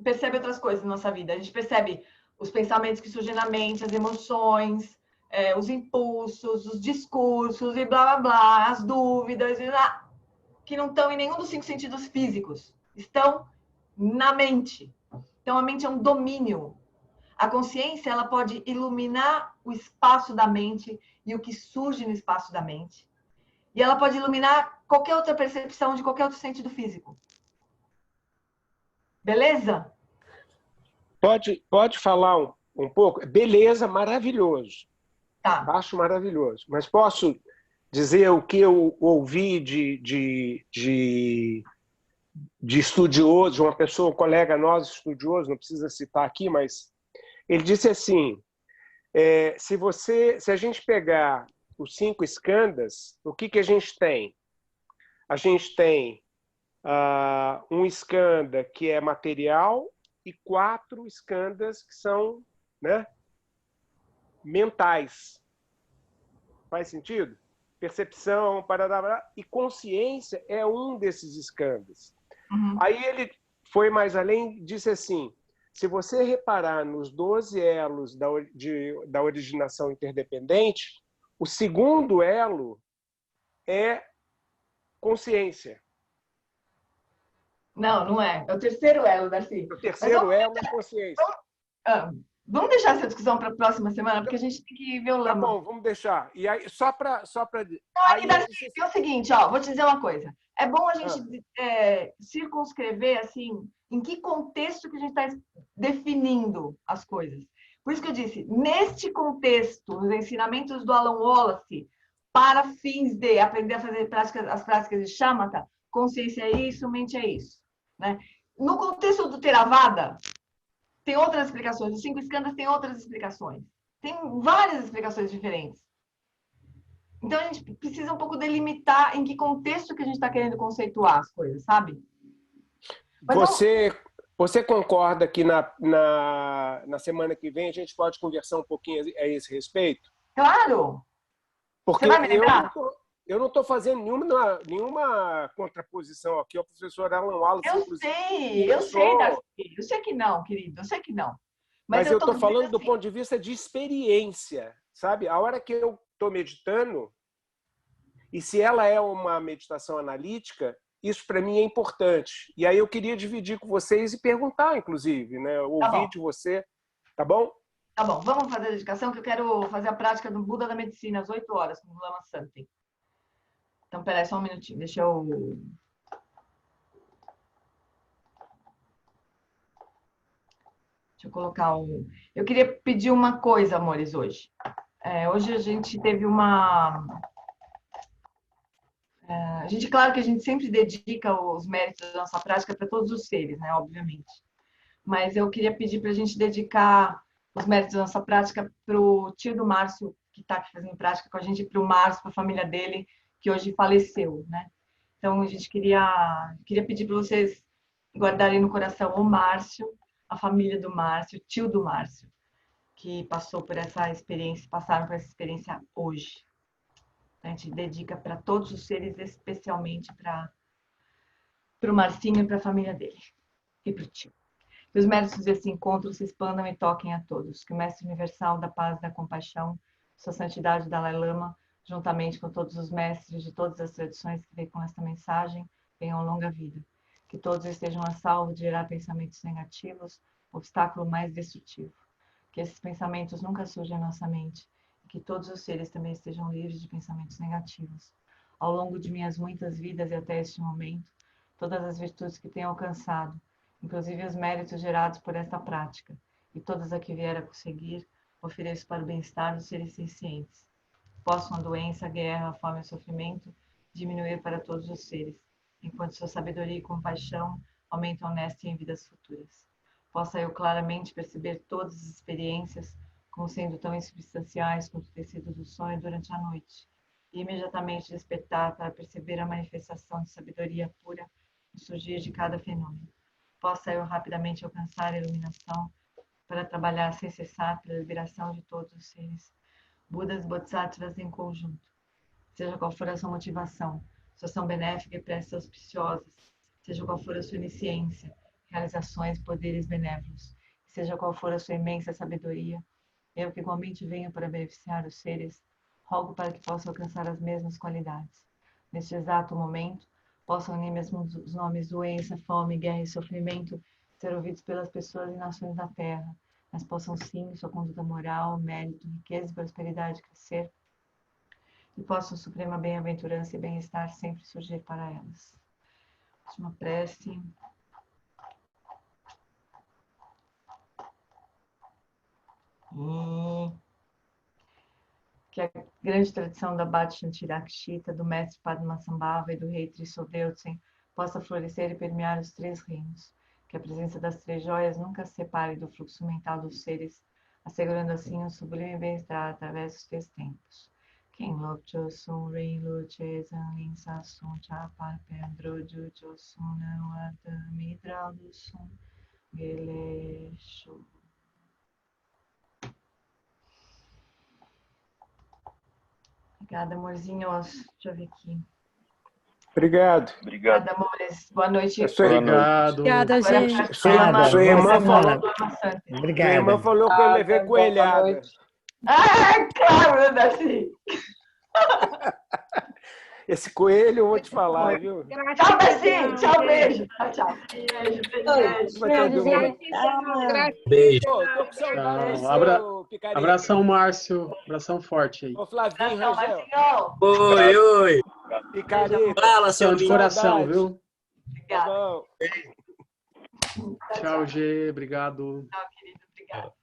percebe outras coisas na nossa vida. A gente percebe os pensamentos que surgem na mente, as emoções, os impulsos, os discursos e blá, blá, blá, as dúvidas, que não estão em nenhum dos 5 sentidos físicos. Estão na mente. Então, a mente é um domínio. A consciência, ela pode iluminar o espaço da mente e o que surge no espaço da mente. E ela pode iluminar qualquer outra percepção de qualquer outro sentido físico. Beleza? Pode falar um pouco? Beleza, maravilhoso. Tá. Acho maravilhoso. Mas posso dizer o que eu ouvi de estudioso, de uma pessoa, um colega nosso estudioso, não precisa citar aqui, mas ele disse assim, se a gente pegar os 5 skandhas, o que a gente tem? A gente tem um skandha que é material, e 4 skandhas que são, né, mentais. Faz sentido? Percepção, parará, e consciência é um desses skandhas. Aí ele foi mais além, disse assim, se você reparar nos 12 elos da originação interdependente, o segundo elo é consciência. Não, não é. É o terceiro elo, Darcy. O terceiro elo é consciência. Vamos deixar essa discussão para a próxima semana, porque a gente tem que ver o Tá lama. bom, vamos deixar. E aí, só para Não, Darcy, é o seguinte, ó, vou te dizer uma coisa. É bom a gente circunscrever, assim, em que contexto que a gente está definindo as coisas. Por isso que eu disse, neste contexto, nos ensinamentos do Alan Wallace, para fins de aprender a fazer as práticas de shamatha, consciência é isso, mente é isso. Né? No contexto do Theravada, tem outras explicações. Os 5 skandhas têm outras explicações. Tem várias explicações diferentes. Então, a gente precisa um pouco delimitar em que contexto que a gente está querendo conceituar as coisas, sabe? Mas você concorda que na semana que vem a gente pode conversar um pouquinho a esse respeito? Claro! Porque você vai me lembrar? eu não estou fazendo nenhuma contraposição aqui ao professor Alan Wallace. Eu sei, Darcy. Eu sei que não, querido, eu sei que não. Mas eu estou falando assim, do ponto de vista de experiência, sabe? A hora que eu estou meditando, e se ela é uma meditação analítica, isso para mim é importante. E aí eu queria dividir com vocês e perguntar, inclusive, né? Ouvir de você, tá bom? Tá bom, vamos fazer a dedicação, que eu quero fazer a prática do Buda da Medicina às 8 horas, com o Lama Santen. Então, peraí, só um minutinho, deixa eu... Deixa eu colocar um... Eu queria pedir uma coisa, amores, hoje. Hoje a gente teve uma... claro que a gente sempre dedica os méritos da nossa prática para todos os seres, né? Obviamente. Mas eu queria pedir para a gente dedicar os méritos da nossa prática para o tio do Márcio, que está aqui fazendo prática com a gente, para o Márcio, para a família dele, que hoje faleceu, né? Então, a gente queria pedir para vocês guardarem no coração o Márcio, a família do Márcio, o tio do Márcio, que passou por essa experiência, passaram por essa experiência hoje. A gente dedica para todos os seres, especialmente para o Marcinho e para a família dele, e para o tio. Que os méritos desse encontro se expandam e toquem a todos. Que o Mestre Universal da Paz e da Compaixão, Sua Santidade Dalai Lama, juntamente com todos os mestres de todas as tradições que veem com esta mensagem, tenham longa vida. Que todos estejam a salvo de gerar pensamentos negativos, obstáculo mais destrutivo. Que esses pensamentos nunca surjam em nossa mente. E que todos os seres também estejam livres de pensamentos negativos. Ao longo de minhas muitas vidas e até este momento, todas as virtudes que tenho alcançado, inclusive os méritos gerados por esta prática, e todas a que vier a conseguir, ofereço para o bem-estar dos seres sencientes. Possam a doença, a guerra, a fome e o sofrimento diminuir para todos os seres, enquanto sua sabedoria e compaixão aumentam nesta e em vidas futuras. Possa eu claramente perceber todas as experiências como sendo tão insubstanciais quanto o tecido do sonho durante a noite, e imediatamente despertar para perceber a manifestação de sabedoria pura no surgir de cada fenômeno. Possa eu rapidamente alcançar a iluminação para trabalhar sem cessar pela liberação de todos os seres, Budas e Bodhisattvas em conjunto. Seja qual for a sua motivação, sua ação benéfica e preces auspiciosas, seja qual for a sua onisciência, realizações e poderes benévolos, seja qual for a sua imensa sabedoria, eu que igualmente venho para beneficiar os seres, rogo para que possa alcançar as mesmas qualidades. Neste exato momento, possam unir mesmo os nomes doença, fome, guerra e sofrimento ser ouvidos pelas pessoas e nações da Terra, mas possam sim, sua conduta moral, mérito, riqueza e prosperidade crescer, e possam suprema bem-aventurança e bem-estar sempre surgir para elas. Última prece. Que a grande tradição da Bhakti-Rakshita, do mestre Padmasambhava e do rei Trisodeusen possa florescer e permear os 3 reinos. Que a presença das 3 joias nunca se separe do fluxo mental dos seres, assegurando assim um sublime bem-estar através dos 3 tempos. Quem lopcho sun rin luche zangin sa sun cha par pendro ju sun não adami drau sun Beleza. Obrigada, amorzinhos. Deixa eu ver aqui. Obrigado. Obrigado. Obrigada, amores. Boa noite. Obrigado. Obrigada, Agora gente. pra Sua cama. sua irmã Você falou, falou do Lama Santos. sua Obrigada. irmã falou que eu levei Boa coelhada. noite. Ah, claro, Darcy. Esse coelho eu vou te falar, viu? Tchau, Darcy. Tchau, beijo. Tchau, tchau. Beijo, beijo. Pra todo mundo. Beijo. Ô, tô com saudade, Tchau. seu Picareta. Abração, Márcio. Abração forte aí. Ô, Flavinho, Abração, Rangel. Marcinho. Oi, oi. Picareta. Fala, seu Tchau de lindo. coração, Saudade. viu? Tá Obrigada. bom. Tchau, G. Obrigado. Tchau, querido. Obrigada.